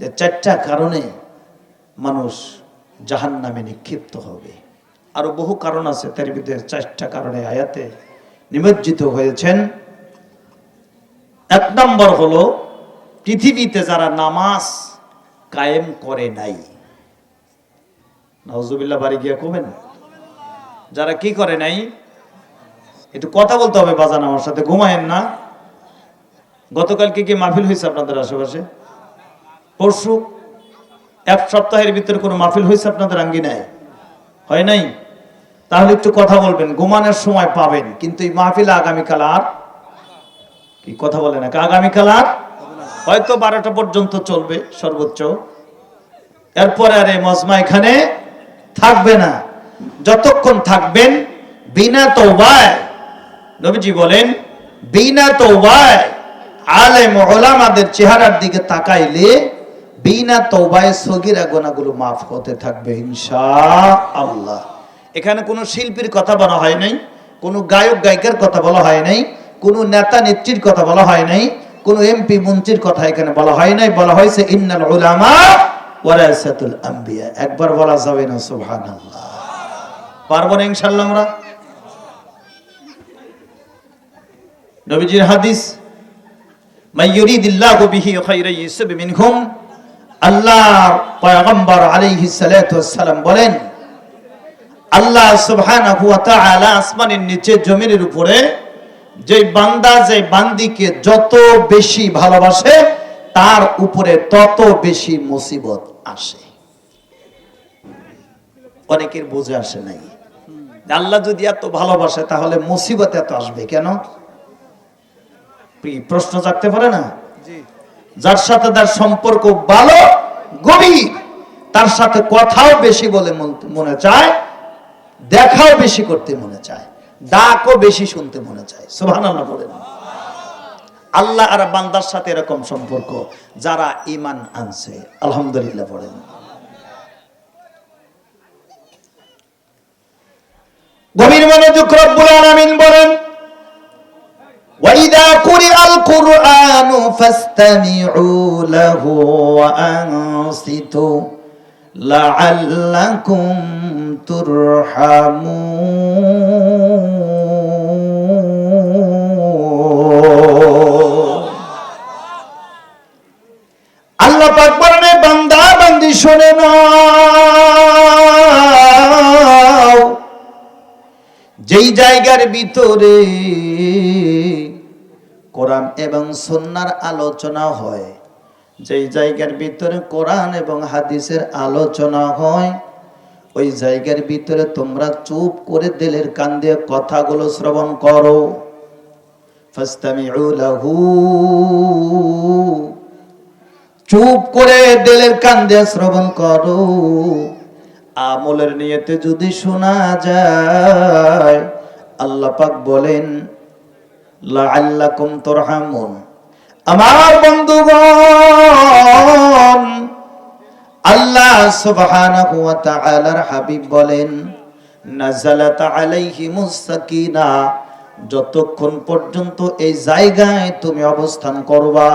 যে চারটা কারণে মানুষ জাহান্নামে নিক্ষিপ্ত হবে। আরো বহু কারণ আছে, তার ভিতরে চারটা কারণে আয়াতে নিমজ্জিত হয়েছেন। এক নম্বর হলো পৃথিবীতে যারা নামাজ কায়েম করে নাই। নাউজুবিল্লাহ, বাড়ি গিয়া কবেন যারা কি করে নাই। একটু কথা বলতে হবে বাজান, আমার সাথে ঘুমায়েন না। গতকালকে কি মাহফিল হয়েছে আপনাদের আশেপাশে? পরশু? এক সপ্তাহের ভিতরে কোনো মাহফিল হয়েছে আপনাদের আঙ্গিনায়? হয় নাই? তাহলে একটু কথা বলবেন, ঘুমানোর সময় পাবেন, কিন্তু এই মাহফিল আগামীকাল আর কি কথা বলে না, আগামীকাল আর হয়তো 12টা পর্যন্ত চলবে সর্বোচ্চ, এরপরে আর এই মজমা এখানে থাকবে না। যতক্ষণ থাকবেন বিনা তওবায়, নবীজি বলেন বিনা তওবায় আলেম ওলামাদের চেহারার দিকে তাকাইলে বিনা তওবায় সগীরা গুনাহগুলো মাফ হতে থাকবে ইনশাআল্লাহ। এখানে কোনো শিল্পীর কথা বলা হয় নাই, কোনো গায়ক গায়িকার কথা বলা হয় নাই, কোনো নেতা নেত্রীর কথা বলা হয় নাই, কোনো এমপি মন্ত্রীর কথা এখানে বলা হয় নাই। বলা হয়েছে ইন্নাল উলামা ওয়ারাসাতুল আম্বিয়া। একবার বলা যাবে না সুবহানাল্লাহ? পারবো না ইনশাআল্লাহ আমরা? নবীজির হাদিস, মান ইউরিদিল্লাহু বিহি খায়রান ইউসিব মিনহুম। আল্লাহর পয়গম্বর আলাইহিস সালাতু ওয়াস সালাম বলেন, আল্লাহ সুবহানাহু ওয়া তাআলা আসমানের নিচে জমিনের উপরে যে বান্দা যে বান্দিকে যত বেশি ভালোবাসে তার উপরে তত বেশি মুসিবত আসে। অনেকের বুঝে আসে নাই, আল্লাহ যদি এত ভালোবাসে তাহলে মুসিবত এত আসবে কেন? প্রশ্ন জাগতে পারে না? যার সাথে তার সম্পর্ক ভালো গভীর, তার সাথে কথাও বেশি বলে মনে চায়, দেখাও বেশি করতে মনে চায়, ডাকও বেশি শুনতে মনে চায়। সুবহানাল্লাহ বলেন। আল্লাহ আর বান্দার সাথে এরকম সম্পর্ক যারা ঈমান আনছে, আলহামদুলিল্লাহ বলেন। গভীর মনোযোগ, রব্বুল আলামিন বলেন, وَإِذَا قُرِئَ الْقُرْآنُ فَاسْتَمِعُوا لَهُ وَأَنصِتُوا لَعَلَّكُمْ تُرْحَمُونَ। আল্লাহ পাক বলেন, বান্দা বান্দি শুনে নাও, যেই জায়গার ভিতরে কোরআন এবং সুন্নাহর আলোচনা হয়, যেই জায়গার ভিতরে কোরআন এবং হাদিসের আলোচনা হয়, ওই জায়গার ভিতরে তোমরা চুপ করে দিলের কান দিয়ে কথাগুলো শ্রবণ করো। ফাস্তামিউ লাহু, চুপ করে দিলের কান দিয়ে শ্রবণ করো। আমলের নিয়তে যদি শোনা যায়, আল্লাহ পাক বলেন লাআল্লাকুম তুরহামুন। আমার বন্ধুগণ, আল্লাহ সুবহানাহু ওয়া তাআলার হাবিব বলেন, নাযালাত আলাইহিমুস সাকিনাহ, যতক্ষণ পর্যন্ত এই জায়গায় তুমি অবস্থান করবা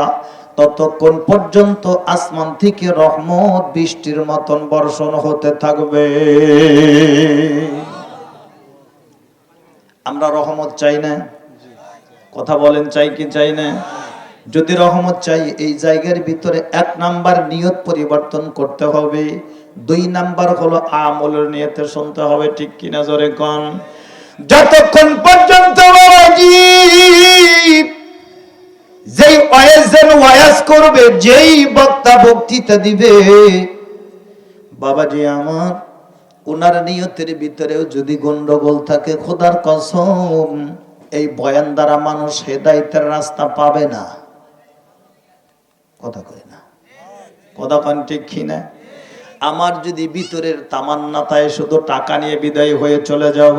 ততক্ষণ পর্যন্ত আসমান থেকে রহমত বৃষ্টির মতন বর্ষণ হতে থাকবে। আমরা রহমত চাই না? কথা বলেন, চাই কি চাই না? যদি রহমত চাই, এই জায়গার ভিতরে 1 নাম্বার নিয়ত পরিবর্তন করতে হবে, 2 নাম্বার হলো আমলের নিয়তে শুনতে হবে। ঠিক কিনা জোরে কোন? যতক্ষণ পর্যন্ত যেই ওয়াজ করবে, যেই বক্তা বক্তৃতা দিবে, বাবাজি আমার, ওনার নিয়তের ভিতরেও যদি গন্ডগোল থাকে, খোদার কসম এই বয়ান দ্বারা মানুষ হেদায়েতের রাস্তা পাবে না। কথা কয় না? কথা কন ঠিক কিনা? আমার যদি ভিতরের তামান্না তাই শুধু টাকা নিয়ে বিদায় হয়ে চলে যাব,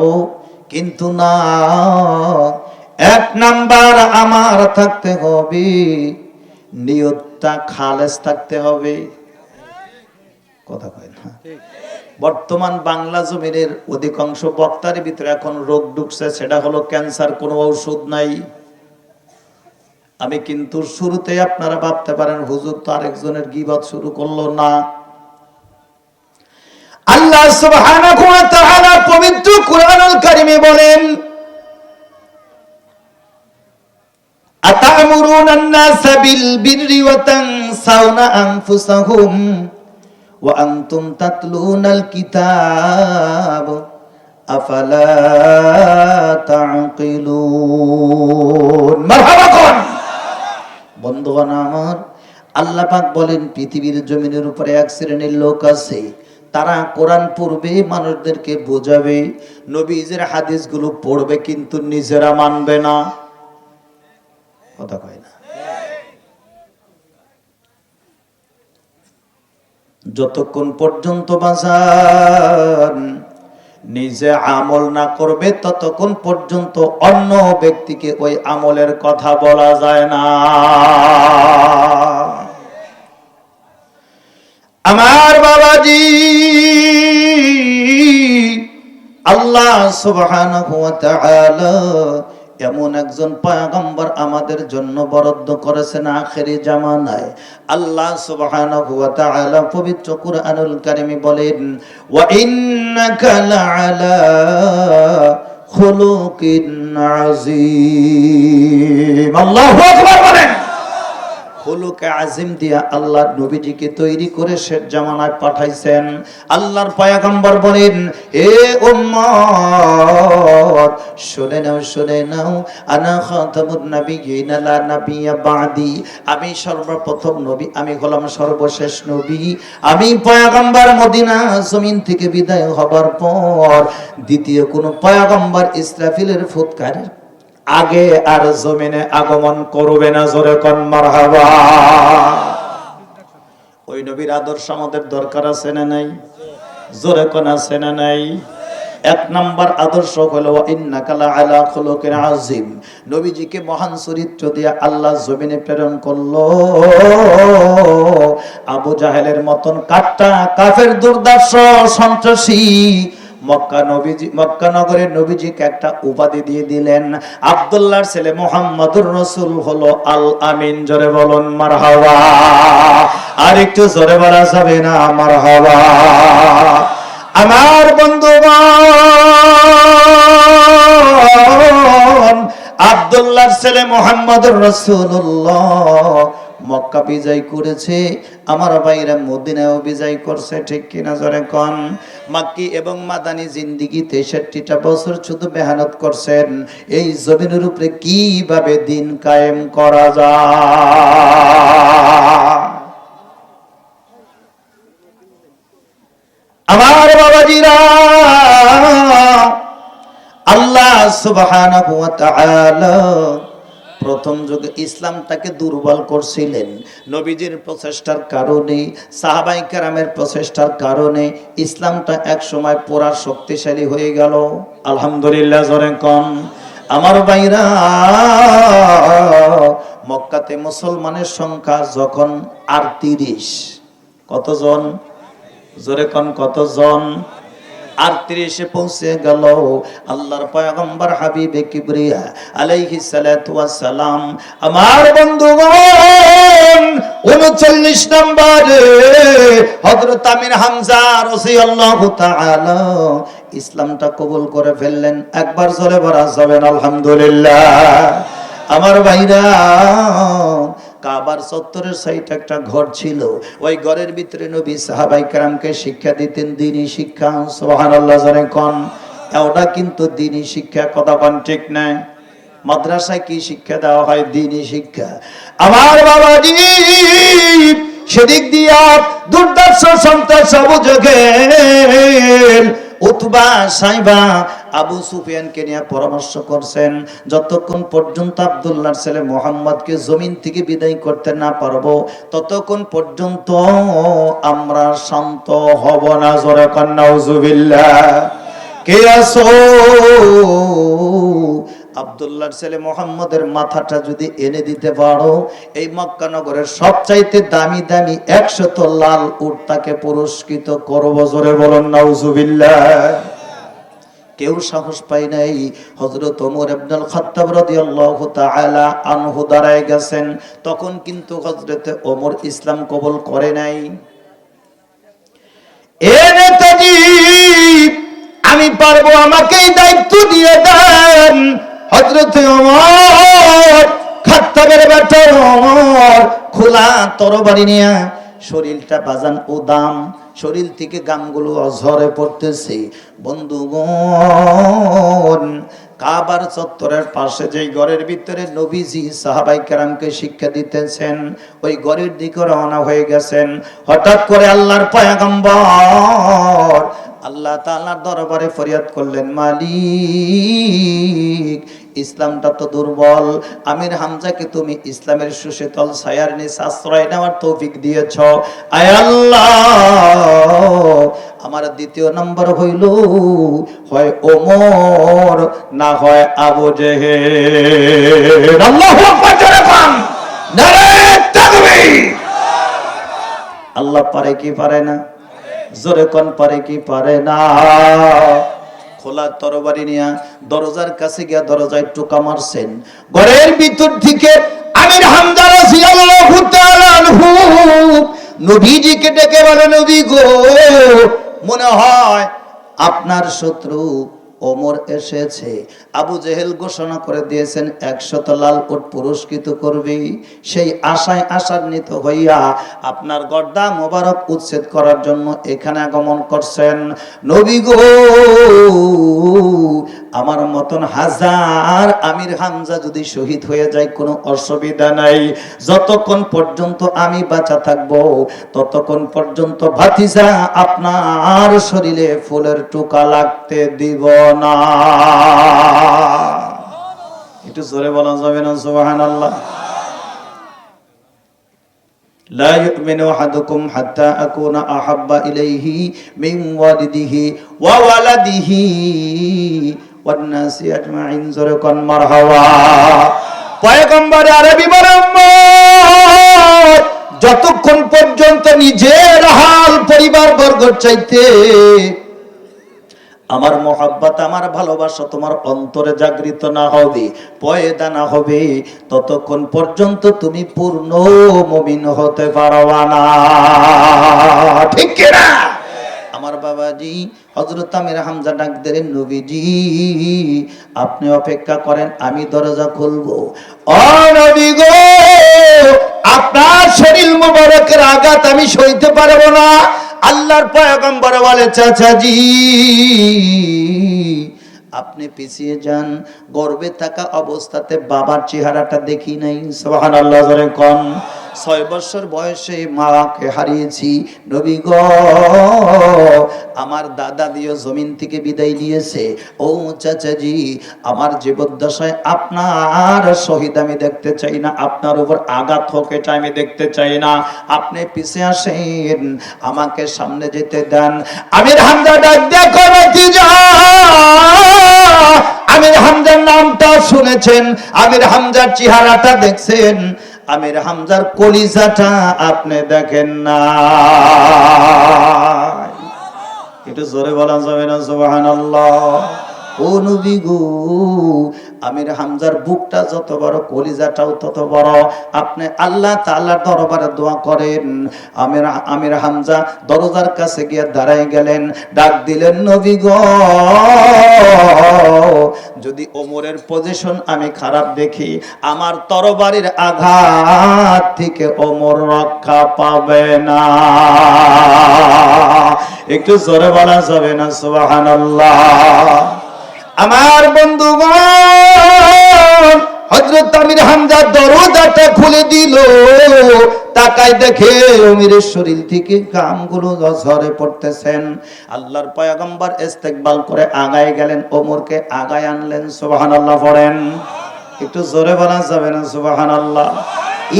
কিন্তু না, 1 নাম্বার আমার থাকতে হবে, নিয়তটা খালেস থাকতে হবে। কথা কয় না? বর্তমান বাংলা জমিনের অধিকাংশ বক্তার ভিতরে এখন রোগ ঢুকছে, সেটা হলো ক্যান্সার, কোনো ঔষধ নাই। আমি কিন্তু শুরুতে আপনারা ভাবতে পারেন হুজুর তো আরেকজনের গীবত শুরু করলো না। আল্লাহ সুবহানাহু ওয়া তাআলা পবিত্র কুরআনুল কারীমে বলেন, আতা'মুরুনান নাসা বিল বিররি ওয়া তানসাউনা আনফুসাহুম ওয়া আনতুম তাতলুনাল কিতাব আফালা তা'কিলুন। মারহাবা কোন বন্ধুগণ আমার, আল্লাহ পাক বলেন পৃথিবীর জমিনের উপরে এক শ্রেণীর লোক আছে, তারা কোরআন পড়বে, মানুষদেরকে বোঝাবে, নবীজির হাদিসগুলো পড়বে, কিন্তু নিজেরা মানবে না। কথা কয় না? যতক্ষণ পর্যন্ত বাজার নিজে আমল না করবে ততক্ষণ পর্যন্ত অন্য ব্যক্তিকে ওই আমলের কথা বলা যায় না। আমার বাবাজি, আল্লাহ সুবহানাহু ওয়া তাআলা এমন একজন পয়গম্বর আমাদের জন্য বরাদ্দ করেছেন আখেরি জামানায়। আল্লাহ সুবহানাহু ওয়া তাআলা পবিত্র কুরআনুল কারীমে বলেন, ওয়া ইন্নাকা লাআলা খুলুকিন আযীম। আল্লাহু আকবার বলেন। খুলুকে আজিম দিয়া আল্লাহ নবীজিকে তৈরি করে শেষ জামানায় পাঠাইছেন। আল্লাহর পয়গম্বর বলেন, এ উম্মত শুনে নাও, শুনে নাও, আনা খাতামুন নাবিয়্যিন লা নাবিয়্যা বাদি। আমি সর্বপ্রথম নবী, আমি হলাম সর্বশেষ নবী। আমি পয়গম্বর মদিনা জমিন থেকে বিদায় হবার পর দ্বিতীয় কোন পয়গম্বর ইসরাফিলের ফুৎকারের আগে আর জমিনে আগমন করবে না। জোরে কোন মারহাবা। ওই নবীর আদর্শ আমাদের দরকার আছে না নাই? জোরে কোন আছে না নাই? এক নাম্বার আদর্শ হলো ইন্নাকা লাআলা খুলুকিন আযীম। নবীজিকে মহান চরিত্র দিয়ে আল্লাহ জমিনে প্রেরণ করলো। আবু জাহেলের মতন কাট্টা কাফের দুর্দর্শ সন্ত্রাসী মক্কা নগরে নবীজিকে একটা উপাধি দিয়ে দিলেন, আব্দুল্লাহর ছেলে মুহাম্মদুর রাসূল হলো আল আমিন। জোরে বলুন মারহাবা। আর একটু জোরে বলা যাবে না মারহাবা? আমার বন্ধুগণ, আব্দুল্লাহর ছেলে মুহাম্মদুর রাসূলুল্লাহ মক্কা বিজয় করেছে, আমার ভাইরা মদিনাও বিজয় করছে, ঠিক কিনা জোরে কোন? মাক্কি এবং মাদানী জিন্দেগিতে 63টা বছর শুধু মেহনত করছেন এই জমিনের উপরে কিভাবে দিন কায়েম করা যায়। আমার বাবাজিরা, আল্লাহ সুবহানাহু ওয়া তাআলা প্রথম যুগে ইসলামটাকে দুর্বল করছিলেন। নবীজির প্রচেষ্টার কারণে, সাহাবায়ে কেরামের প্রচেষ্টার কারণে ইসলামটা এক সময় পুরা শক্তিশালী হয়ে গেল। আলহামদুলিল্লাহ জোরে কোন? আমার ভাইরা, মক্কাতে মুসলমানের সংখ্যা যখন 38, কতজন? জোরে কোন কতজন? 38-এ পৌঁছে গেল। আল্লাহর পয়গম্বর হাবিবে কিবরিয়া আলাইহিস সালাতু ওয়াস সালাম, আমার বন্ধুগণ, 39 নম্বরে হযরত আমির হামজা রাদিয়াল্লাহু তাআলা ইসলামটা কবুল করে ফেললেন। একবার জোরে বলা যাবেন আলহামদুলিল্লাহ? আমার ভাইরা, কাবার চত্বরের সাইডে একটা ঘর ছিল, ওই ঘরের ভিতরে নবী সাহাবায়ে কেরামকে শিক্ষা দিতেন, দ্বীনি শিক্ষা। সুবহানাল্লাহ জোরে কোন? ওটা কিন্তু দ্বীনি শিক্ষা, কথা কোন ঠিক না? মাদ্রাসায় কি শিক্ষা দেওয়া হয়? দ্বীনি শিক্ষা। আমার বাবাজি, সেদিক দিয়া দুর্দর্শ সন্ত্রাস আবু জেহেল, উতবা, সাইবা, আবু সুফিয়ানকে নিয়ে পরামর্শ করছেন, যতক্ষণ পর্যন্ত আব্দুল্লাহর ছেলে মুহাম্মদকে জমিন থেকে বিদায় করতে না পারবো ততক্ষণ পর্যন্ত আমরা শান্ত হব না। জোরে কোন নাউজুবিল্লাহ? কে আছো? আব্দুল্লাহর ছেলে মুহাম্মদের মাথাটা যদি এনে দিতে পারো, এই মক্কা নগরের সবচাইতে দামি দামি 100 লাল উট তাকে পুরস্কৃত করব। জোরে বলুন নাউজুবিল্লাহ? কেউ সাহস পায় নাই। হযরত ওমর ইবনুল খাত্তাব রাদিয়াল্লাহু তাআলা আনহু দাঁড়ায় গেছেন, তখন কিন্তু হযরত ওমর ইসলাম কবুল করে নাই। এ নেতাজি, আমি পারবো, আমাকেই দায়িত্ব দিয়ে দেন। হযরত ওমর খাত্তাবের বেটা ওমর খোলা তরবারি নিয়ে, শরীরটা বাজান উদাম, শরীর থেকে গামগুলো ঝরে পড়তেছে। বন্ধুগণ, কাবার চত্বরের পাশে যেই ঘরের ভিতরে নবীজি সাহাবায়ে কেরামকে শিক্ষা দিতেছেন, ওই ঘরের দিকে রওনা হয়ে গেছেন। হঠাৎ করে আল্লাহর পয়গম্বর আল্লাহ তাআলার দরবারে ফরিয়াদ করলেন, মালিক, ইসলামটা তো দুর্বল, আমির হামজাকে তুমি ইসলামের সুশীতল ছায়ার নিচে আশ্রয় নেওয়ার তৌফিক দিয়েছ। আয় আল্লাহ, আমার দ্বিতীয় নম্বর হইল হয় ওমর, না হয় আবু জেহেল। আল্লাহু আকবার, জোরে বলেন নারে তাকবীর। আল্লাহ পারে কি পারে না? জোরে কোন পারে কি পারে না? খোলা তরবারি নিয়ে দরজার কাছে গিয়া দরজায় টোকা মারছেন। ঘরের ভিতর থেকে আমির হামজা রাদিয়াল্লাহু তাআলা আনহু নবীজিকে ডেকে বলে, নবী গো, মনে হয় আপনার শত্রু ওমর এসেছে। আবু জেহেল ঘোষণা করে দিয়েছেন 100 লাল উট পুরস্কৃত করবে। সেই আশায় আশান্বিত হইয়া আপনার গর্দা মোবারক উচ্ছেদ করার জন্য এখানে আগমন করছেন। নবী গো, আমার মতন হাজার আমির হামজা যদি শহীদ হয়ে যায় কোনো অসুবিধা নাই, যতক্ষণ পর্যন্ত আমি বাঁচা থাকবো ততক্ষণ পর্যন্ত ভাতিজা আপনার শরীরে ফুলের টুকা লাগতে দিব না। একটু জোরে বলা যাবে না সুবহানাল্লাহ? লা ইউমিনু আহাদুকুম হাত্তা আকুনা আহাব্বা ইলাইহি মিন ওয়ালিদিহি ওয়া ওয়ালাদিহি ওয়ান নাসি আজমাইন। জোরে কোন মারহাবা। পয়গম্বর আরবি বরম্বর যতক্ষণ পর্যন্ত নিজের হাল পরিবার বর্গ চাইতে আমার মোহাব্বত, আমার ভালোবাসা তোমার অন্তরে জাগৃত না হবে, পয়দা না হবে, ততক্ষণ পর্যন্ত তুমি পূর্ণ মুমিন হতে পারবা না। ঠিক কি না? আমার বাবাজি হযরত আমির হামজা ডাক দিলেন, নবীজি আপনি অপেক্ষা করেন, আমি দরজা খুলবো। ও নবী গো, আপনার শরীর মুবারকের আঘাত আমি সইতে পারবো না। আল্লাহর পয়গম্বর বলে, চাচাজি আপনি পিছিয়ে যান। গর্ভে থাকা অবস্থাতে বাবার চেহারাটা দেখি নাই। সুবহানাল্লাহ, জোরে কোন। 6 বছর বয়সে মাকে হারিয়েছি। নবী গো, আমার দাদা দিয়ে জমিন থেকে বিদায় নিয়েছে। ও চাচাজি, আমার জীবদ্দশায় আপনার শহীদ আমি দেখতে চাই না, আপনার উপর আঘাত হোক এটা আমি দেখতে চাই না। আপনি পিছে আসেন, আমাকে সামনে যেতে দেন। আমির হামজা ডাক দেখো ভাতিজা, আমির হামজার নামটা শুনেছেন, আমির হামজার চেহারাটা দেখছেন, আমির হামজার কলিজাটা আপনি দেখেন না। একটু জোরে বলা যাবে না সুবহানাল্লাহ? ও নবী গো, আমির হামজার বুকটা যত বড়, কলিজাটাও তত বড়। আপনি আল্লাহ তাআলার দরবারে দোয়া করেন। আমির হামজা দরজার কাছে গিয়ে দাঁড়ায় গেলেন, ডাক দিলেন, নবী গো, যদি ওমরের পজিশন আমি খারাপ দেখি, আমার তরবারির আঘাত থেকে ওমর রক্ষা পাবে না। একটু জোরে বলা যাবে না সুবহানাল্লাহ? আমার বন্ধুগণ, হযরত আমির হামজা দরজাটা খুলে দিল। তাকায় দেখে ওমরের শরীর থেকে ঘামগুলো ঝরে পড়তেছেন। আল্লাহর পয়গম্বর ইস্তেকবাল করে আগায় গেলেন, ওমরকে আগায় আনলেন। সুবহানাল্লাহ পড়েন। একটু জোরে বলা যাবে না সুবহানাল্লাহ?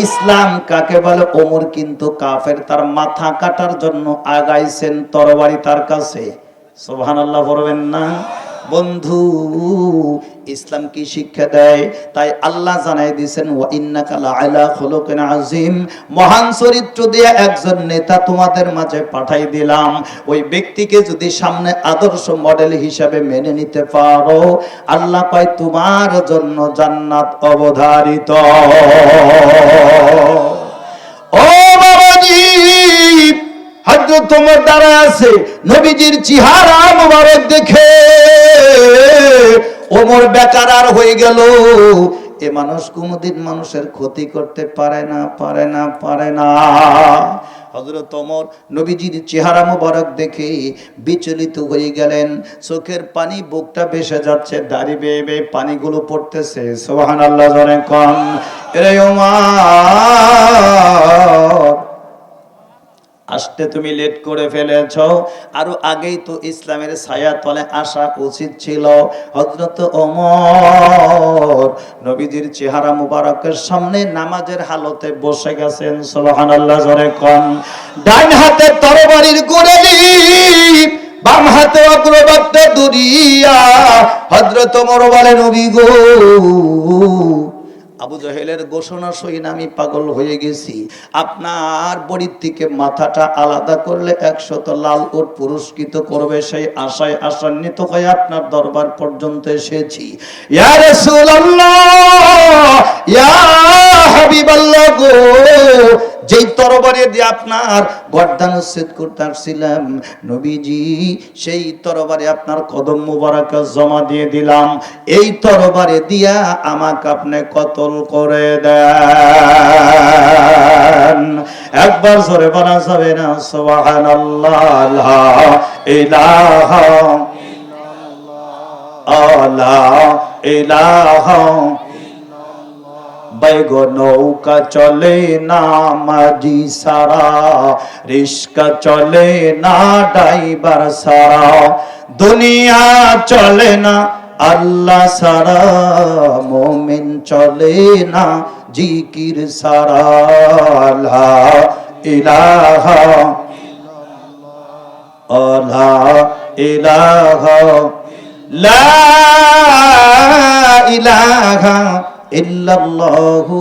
ইসলাম কাকে বলে? ওমর কিন্তু কাফের, তার মাথা কাটার জন্য আগাইছেন তরবারি তার কাছে। সুবহানাল্লাহ পড়বেন না? বন্ধু, ইসলাম কি শিক্ষা দেয়? তাই আল্লাহ জানাই দিয়েছেন, ওয়া ইন্নাকা লাআলা খুলুকিন আযীম, মহান চরিত্র দিয়ে একজন নেতা তোমাদের মাঝে পাঠাই দিলাম। ওই ব্যক্তিকে যদি সামনে আদর্শ মডেল হিসাবে মেনে নিতে পারো, আল্লাহ কয় তোমার জন্য জান্নাত অবধারিত। ও বাবাজি, হযরত ওমর দাঁড়ায় আছে, নবীজির চেহারা মুবারক দেখে ওমর বেকার হয়ে গেল। এ মানুষ কোনদিন মানুষের ক্ষতি করতে পারে না, পারে না, পারে না। হযরত ওমর নবীজির চেহারা মুবারক দেখে বিচলিত হয়ে গেলেন। চোখের পানি, বুকটা ভেসে যাচ্ছে, দাড়ি বেয়ে বেয়ে পানিগুলো পড়তেছে। সুবহানাল্লাহ জোরে কোন। এরে ওমর, আসতে তুমি লেট করে ফেলেছ, আরো আগেই তো ইসলামের ছায়া তলে আসা উচিত ছিল। হযরত ওমর নবীজির চেহারা মুবারকের সামনে নামাজের হালতে বসে গেছেন। সুবহানাল্লাহ জোরে কোন। ডান হাতে তরবারির গোড়ালি, বাম হাতে অগ্রবর্তে দুরিয়া। হযরত ওমর বলেন, নবী গো, আবু জাহেলের ঘোষণা শুনে আমি পাগল হয়ে গেছি। আপনার বডির থেকে মাথাটা আলাদা করলে 100 লাল উট পুরস্কৃত করবে, সেই আশায় আশান্বিত হয়ে আপনার দরবার পর্যন্ত এসেছি। ইয়া রাসূলুল্লাহ, ইয়া হাবিবাল্লাহ গো, যেই তরবারি দিয়ে আপনার গর্দান উচ্ছেদ করতে আসছিলাম নবীজি, সেই তরবারি আপনার কদম মুবারকে জমা দিয়ে দিলাম। এই তরবারি দিয়া আমাকে আপনি কতল করে দেন। একবার জোরে বলা যাবে না সুবহানাল্লাহ? লা ইলাহা ইল্লাল্লাহ, লা ইলাহা बैगो नौका चले ना माजी सारा, रिश्का चले ना डाइवर सारा, दुनिया चले ना अल्लाह सारा, मोमिन चले ना जिकिर सारा। ला इलाहा ला इलाहा ला इलाहा ইল্লাল্লাহু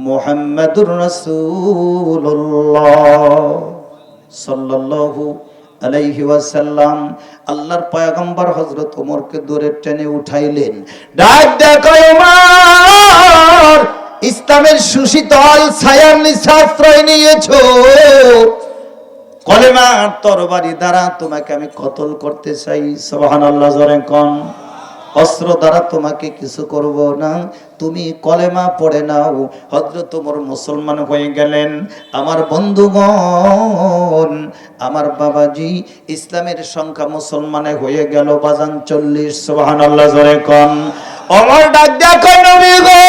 মুহাম্মাদুর রাসূলুল্লাহ সাল্লাল্লাহু আলাইহি ওয়াসাল্লাম আল্লাহর পয়গম্বর হযরত ওমরকে দূরে টেনে উঠাইলেন। ডাক দেখো ওমর, ইসলামের সুশীতল ছায়ার নিচে আশ্রয় নিয়েছো। কলেমার তরবারি দ্বারা তোমাকে আমি কতল করতে চাই। সুবহানাল্লাহ জোরে কোন। অস্ত্র দ্বারা তোমাকে কিছু করব না, তুমি কলেমা পড়ে নাও। হযরত ওমর মুসলমান হয়ে গেলেন। আমার বন্ধুগণ, আমার বাবাজি, ইসলামের সংখ্যা মুসলমানে হয়ে গেল বাজান 40। সুবহানাল্লাহ জোরে কোন। ওমর ডাক দেখো, নবী গো,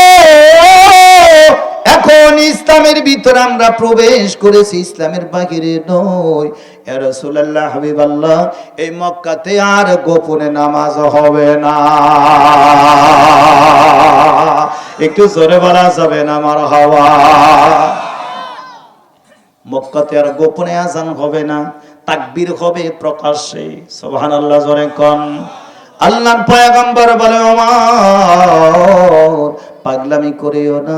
এখন ইসলামের ভিতরে আমরা প্রবেশ করেছি, ইসলামের বাহিরে নয়। ইয়া রাসূলুল্লাহ, হাবিবাল্লাহ, এই মক্কাতে আর গোপনে নামাজ হবে না। একটু জোরে বলা যাবে না মারহাবা? মক্কাতে আর গোপনে আযান হবে না, তাকবীর হবে প্রকাশ্যে। সুবহানাল্লাহ জোরে কোন। আল্লাহর পয়গম্বর বলে, ওমর পাগলামি করিও না,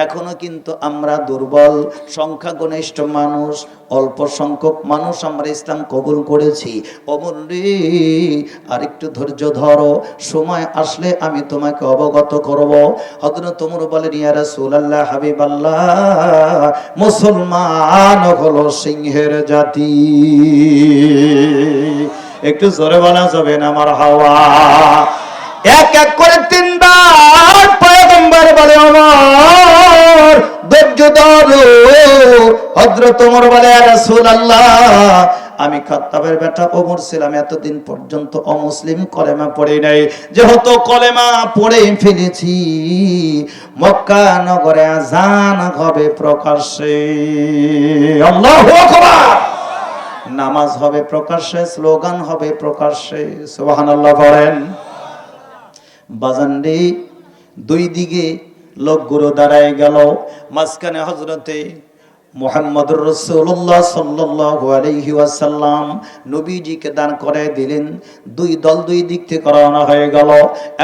এখনো কিন্তু আমরা দুর্বল, সংখ্যাগরিষ্ঠ মানুষ, অল্প সংখ্যক মানুষ আমরা ইসলাম কবুল করেছি। ওমর রে, আর একটু ধৈর্য ধরো, সময় আসলে আমি তোমাকে অবগত করব। হযরত ওমর বলেন, ইয়া রাসূলুল্লাহ, হাবিবাল্লাহ, মুসলমান হলো সিংহের জাতি। একটু জোরে বলা যাবে না মারহাবা? এক এক করে 3 বার পয়গম্বর বলে, ওমর ধৈর্য ধরো। হযরত ওমর বলে, ইয়া রাসূলুল্লাহ, আমি খাত্তাবের বেটা ওমর ছিলাম, এতদিন পর্যন্ত অমুসলিম, কলেমা পড়ি নাই। যেহেতু কলেমা পড়ে ফেলেছি, মক্কা নগরে আযান হবে প্রকাশ্যে। আল্লাহু আকবার। নামাজ হবে প্রকাশ্যে, স্লোগান হবে প্রকাশ্যে। সুবহানাল্লাহ পড়েন। বাজানরে, দুই দিকে লোকগুলো দাঁড়ায় গেল, মাঝখানে হযরতে মুহাম্মদুর রাসূলুল্লাহ সাল্লাল্লাহু আলাইহি ওয়াসাল্লাম নবীজিকে দান করে দিলেন। দুই দল দুই দিক থেকে রওনা হয়ে গেল।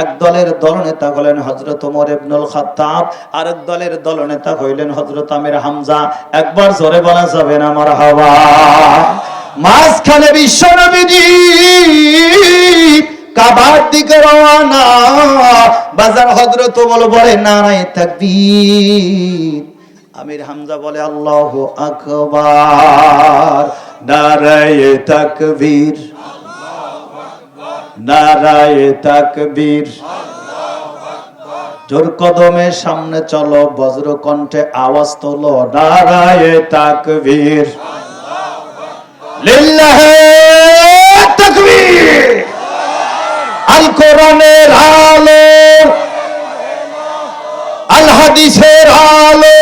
এক দলের দলনেতা হলেন হযরত ওমর ইবনুল খাত্তাব, আরেক দলের দলনেতা হইলেন হযরত আমির হামজা। একবার জোরে বলা যাবে না মারহাবা। মাঝখানে বিশ্বনবীজি কাবার দিকে রওনা। বাজার হযরত ওমর বলে নারায়ে তাকবীর, আমির হামজা বলে আল্লাহু আকবার। নারায়ে তাকবীর, নারায়ে তাকবীর। জোর কদমে সামনে চলো, বজ্র কণ্ঠে আওয়াজ তোলো, নারায়ে তাকবীর, লিল্লাহি তাকবীর। আল কোরআনের আলো, আল হাদিসের আলো,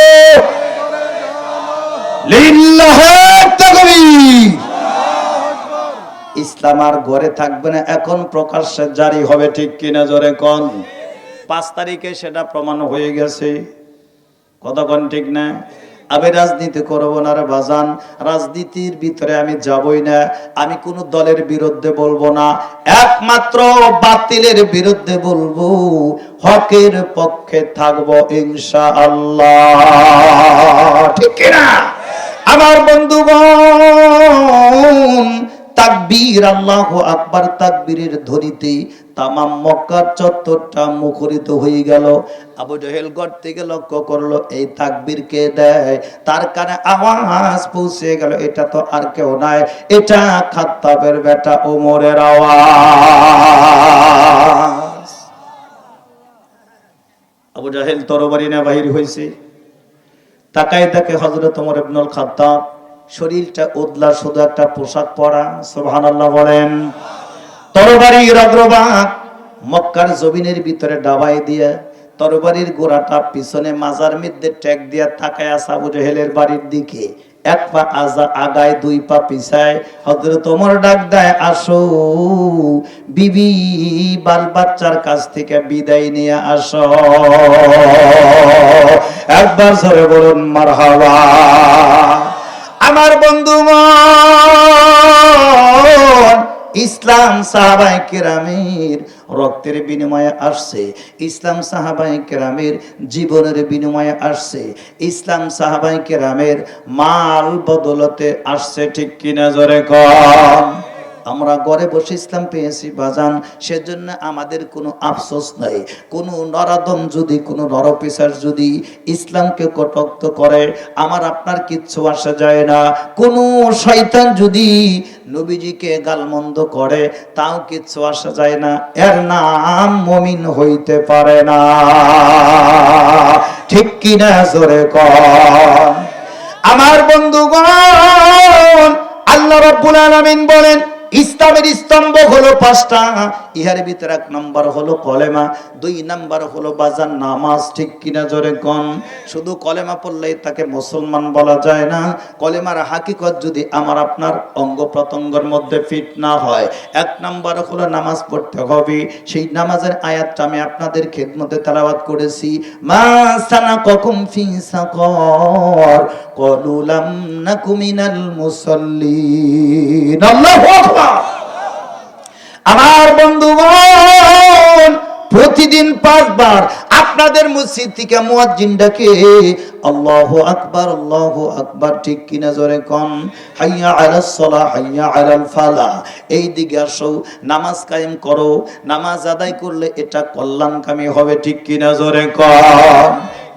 লিল্লাহি তাকবীর। ইসলাম আর ঘরে থাকবে না, এখন প্রকাশ্যে জারি হবে, ঠিক কিনা জোরে কোন? 5 তারিখে সেটা প্রমাণ হয়ে গেছে, কথা কোন ঠিক না? আমি রাজনীতি করব না রে বাজান, রাজনীতির ভিতরে আমি যাবই না। আমি কোন দলের বিরুদ্ধে বলবো না, একমাত্র বাতিলের বিরুদ্ধে বলবো, হকের পক্ষে থাকবো ইনশাআল্লাহ, ঠিক কিনা আমার বন্ধুগণ? তাকবীর, আল্লাহু আকবার তাকবীরের ধ্বনিতে তামাম মক্কার চত্বরটা মুখরিত হয়ে গেল। আবু জাহেল ঘর থেকে লক্ষ্য করলো এই তাকবীর কে দেয়, তার কানে আওয়াজ পৌঁছে গেল, এটা তো আর কেউ নাই, এটা খাত্তাবের বেটা ওমরের আওয়াজ। আবু জাহেল তরবারি না বাহির হয়েছে, তাকায় দেখে হযরত ওমর ইবনুল খাত্তাব, শরীরটা উদলা, শুধু একটা পোশাক পরা, সুবহানাল্লাহ বলেন। তরবারির অগ্রভাগ মক্কার জমিনের ভিতরে ডাবাই দিয়ে, তরবারির গোড়াটা পিছনে মাজার মধ্যে ট্যাগ দিয়ে তাকায় আছে আবু জাহেলের বাড়ির দিকে। এক পা আগায়, 2 পা পিছায়। হযরত ওমর ডাক দেয়, আসো বিবি, বাল বাচ্চার কাছ থেকে বিদায় নিয়ে আসো। একবার জোরে বলুন মারহাবা। আমার বন্ধুগণ, ইসলাম সাহাবায়ে কেরামের রক্তের বিনিময়ে আসছে, ইসলাম সাহাবায়ে কেরামের জীবনের বিনিময়ে আসছে, ইসলাম সাহাবায়ে কেরামের মাল বদলতে আসছে, ঠিক কিনা জোরে কন? আমরা ঘরে বসে ইসলাম পেয়েছি বাজান, সেজন্য আমাদের কোনো আফসোস নাই। কোনো নরাদম যদি, কোনো নরপিশাচ যদি ইসলামকে কটাক্ষ করে, আমার আপনার কিচ্ছু আসে যায় না। কোনো শয়তান যদি নবীজিকে গালমন্দ করে, তাও কিচ্ছু আসে যায় না, এর নাম মুমিন হইতে পারে না, ঠিক কিনা জোরে কন? আমার বন্ধুগণ, আল্লাহ রাব্বুল আলামিন বলেন ইসলামের স্তম্ভ হলো 5টা। ইহার ভিতরে 1 নম্বর হলো কলেমা, 2 নম্বর হলো বাজান নামাজ, ঠিক কিনা জোরে কোন? শুধু কলেমা পড়লেই তাকে মুসলমান বলা যায় না। কলেমার হাকিকত যদি আমার আপনার অঙ্গ প্রত্যঙ্গের মধ্যে ফিট না হয়, 1 নম্বর হলো নামাজ পড়তে হবে। সেই নামাজের আয়াতটা আমি আপনাদের খেদমতে তেলাওয়াত করেছি, মা সানাকাকুম ফি সাকার ক্বালু লাম নাকু মিনাল মুসাল্লিন। আল্লাহু আকবার। আমার বন্ধুগণ, প্রতিদিন 5 বার আপনাদের মসজিদ থেকে মুয়াজ্জিন ডাকে আল্লাহু আকবার, আল্লাহু আকবার, ঠিক কিনা জোরে কোন? হাইয়া আলাস সালাহ, হাইয়া আলাল ফালাহ। এই দিকে আসো, নামাজ কায়েম করো, নামাজ আদায় করলে এটা কল্যাণকামী হবে, ঠিক কিনা জোরে কোন?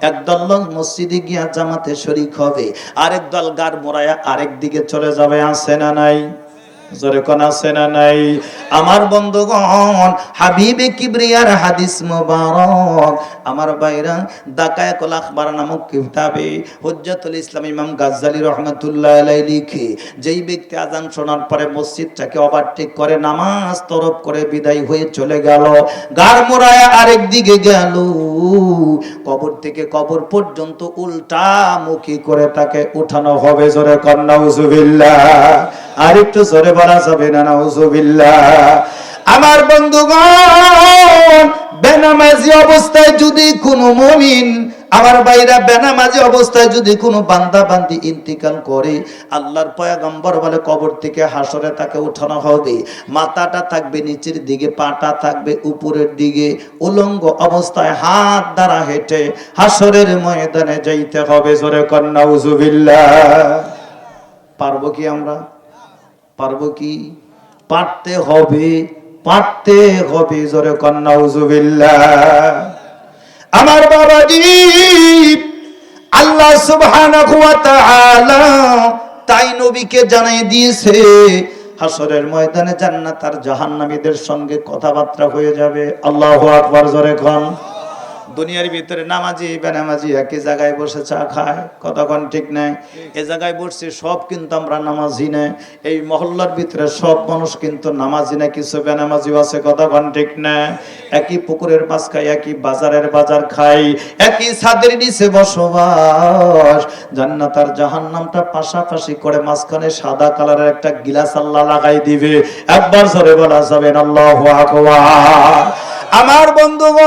একদল লোক মসজিদে গিয়া জামাতে শরীক হবে, আরেক দল গার মোড়ায়া আরেক দিকে চলে যাবে, আছে না নাই? জোরে কোন আছে না নাই? আমার বন্ধুগণ, হাবিবে কিবরিয়ার হাদিস মুবারক, আমার ভাইরা, দাকায়াতুল আখবার নামক কিতাবে হুজ্জাতুল ইসলাম ইমাম গাজ্জালী রাহমাতুল্লাহ আলাইহি লিখে, যেই ব্যক্তি আযান শোনার পরে মসজিদটাকে ওভারটেক করে নামাজ তরফ করে বিদায় হয়ে চলে গেল, গার মোড়ায়া আরেক দিকে গেল, কবর থেকে কবর পর্যন্ত উল্টা মুখী করে তাকে উঠানো হবে। জোরে কোন নাউজুবিল্লাহ। আরেকটু জোরে বলা যাবে না নাউজুবিল্লাহ। আমার বন্ধুগণ, বেনামাজি অবস্থায় যদি কোনো মুমিন আমার ভাইরা, বেনামাজি অবস্থায় যদি কোনো বান্দা বান্দি ইন্তিকাল করে, আল্লাহর পয়গম্বর বলে কবর থেকে হাসরে তাকে উঠানো হবে। মাথাটা থাকবে নিচের দিকে, পাটা থাকবে উপরের দিকে, উলঙ্গ অবস্থায় হাত দ্বারা হেঁটে হাসরের ময়দানে যাইতে হবে। জোরে কর নাউজুবিল্লাহ। পারবো কি আমরা? পারবো কি? পারতে হবে, পারতে হবে। জোরে কর নাউজুবিল্লাহ। আমার বাবাজি, আল্লাহ সুবহানাহু ওয়া তাআলা তাই নবীকে জানাই দিয়েছে, হাসরের ময়দানে জান্নাত আর জাহান্নামীদের সঙ্গে কথাবার্তা হয়ে যাবে। আল্লাহু আকবার। জোরে কোন। দুনিয়ার ভিতরে নামাজি বেনামাজি একই জায়গায় বসে চা খায়, কতক্ষণ ঠিক নাই। এ জায়গায় বসছি সব কিন্তু আমরা নামাজি নাই। এই মহল্লার ভিতরে সব মানুষ কিন্তু নামাজি না, কিছু বেনামাজিও আছে, কতক্ষণ ঠিক না। একই পুকুরের মাছ খাই, একই বাজারের বাজার খাই, একই ছাদের নিচে বসবাস। জান্নাত আর জাহান্নামটা পাশাপাশি করে মাঝখানে সাদা কালারের একটা গিলাস আল্লাহ লাগাই দিবে। একবার জোরে বলা যাবেন আল্লাহু আকবার। আমার বন্ধুগণ,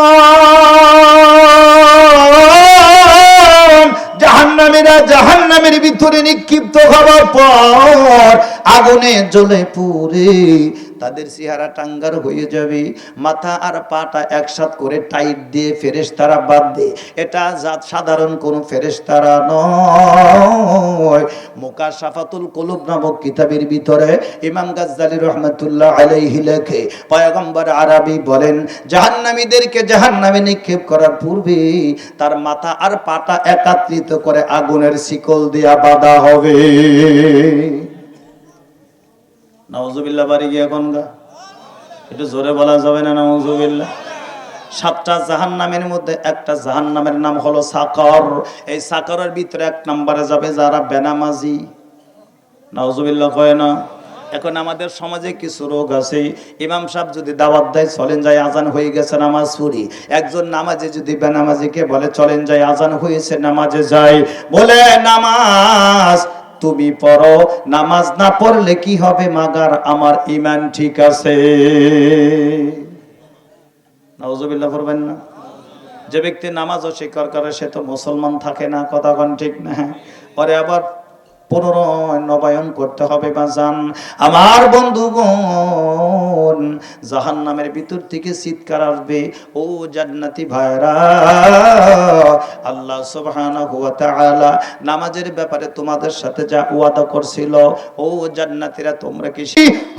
জাহান্নামীরা জাহান্নামের ভিতরে নিক্ষিপ্ত হওয়ার পর আগুনে জ্বলে পুড়ে তাদের চেহারা টাঙ্গার হয়ে যাবে। মাথা আর পাটা একসাথ করে টাইট দিয়ে ফেরেশতারা বাদ দিয়ে, এটা জাত সাধারণ কোন ফেরেশতারা নয়। মুকাশাফাতুল কুলুব নামক কিতাবের ভিতরে ইমাম গাজ্জালী রাহমাতুল্লাহ আলাইহি লেখে, পয়গম্বর আরবি বলেন, জাহান্নামীদেরকে জাহান্নামে নিক্ষেপ করার পূর্বে তার মাথা আর পাটা একত্রিত করে আগুনের শিকল দিয়া বাঁধা হবে। নাউজুবিল্লাহ। বাড়ি গিয়ে এখন গা একটু জোরে বলা যাবে না নাউজুবিল্লাহ? 7টা জাহান্নামের মধ্যে একটা জাহান্নামের নাম হলো সাকর। এই সাকরের ভিতরে 1 নম্বরে যাবে যারা বেনামাজি। নাউজুবিল্লাহ কয় না? এখন আমাদের সমাজে কিছু রোগ আছে, ইমাম সাহেব যদি দাওয়াত দেয় চলেন যাই আজান হয়ে গেছে নামাজ পড়ি। একজন নামাজে যদি বেনামাজিকে বলে চলেন যাই আজান হয়েছে নামাজে যাই, বলে নামাজ তুমি পড়ো, নামাজ না পড়লে কি হবে মাগার আমার ঈমান ঠিক আছে। নাউজুবিল্লাহ পড়বেন না? যে ব্যক্তি নামাজ অস্বীকার করে সে তো মুসলমান থাকে না, কথাগণ ঠিক না? পরে আবার পুনর্নবায়ন করতে হবে বাজান। আমার বন্ধুগণ, জাহান্নামের ভিতর থেকে চিৎকার আসবে, ও জান্নাতি ভাইরা, আল্লাহ সুবহানাহু ওয়া তাআলা নামাজের ব্যাপারে তোমাদের সাথে যা ওয়াদা করছিল, ও জান্নাতীরা তোমরা কি।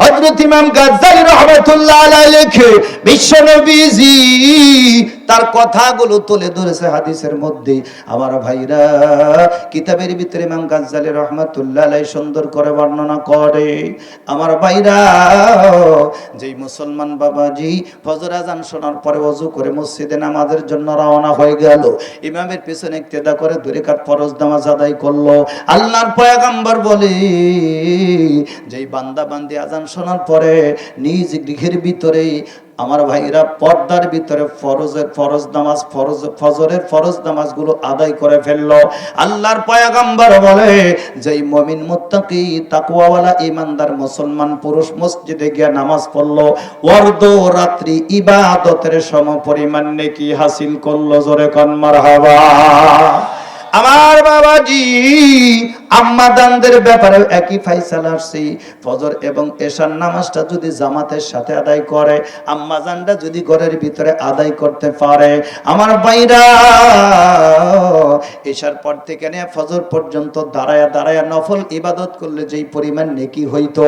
হযরত ইমাম গাজ্জালী রাহমাতুল্লাহ আলাইহি লেখে, বিশ্বনবীজি তার কথাগুলো তুলে ধরেছে হাদিসের মধ্যে। আমার ভাইরা, কিতাবের ভিতরে ইমাম গাজ্জালী রাহমাতুল্লাহ আলাইহি সুন্দর করে বর্ণনা করে। আমার ভাইরা, যেই মুসলমান বাবাজি ফজর আজান শোনার পরে ওযু করে মসজিদে নামাজের জন্য রওনা হয়ে গেল, ইমামের পিছনে ইক্তেদা করে 2 রাকাত ফরজ নামাজ আদায় করলো, আল্লাহর পয়গম্বর বলে, যেই বান্দা বান্দি আজান শোনার পরে নিজ গৃহের ভিতরে, আমার ভাইরা, পর্দার ভিতরে ফজরের ফরজ নামাজগুলো আদায় করে ফেললো, আল্লাহর পয়গম্বর বলে, যেই মুমিন মুত্তাকি তাকওয়াওয়ালা ঈমানদার মুসলমান পুরুষ মসজিদে গিয়ে নামাজ পড়লো, অর্ধ রাত্রি ইবাদতের সমপরিমাণ নেকি হাসিল করলো। জোরে কোন মারহাবা। আমার বাবাজি, আম্মাদানদের ব্যাপারে একই ফাইসালা আসছে। ফজর এবং এশার নামাজটা যদি জামাতের সাথে আদায় করে, আম্মাজানরা যদি ঘরের ভিতরে আদায় করতে পারে, আমার ভাইরা, এশার পর থেকে নিয়ে ফজর পর্যন্ত দাঁড়ায়া দাঁড়ায়া নফল ইবাদত করলে যেই পরিমাণ নেকি হইতো,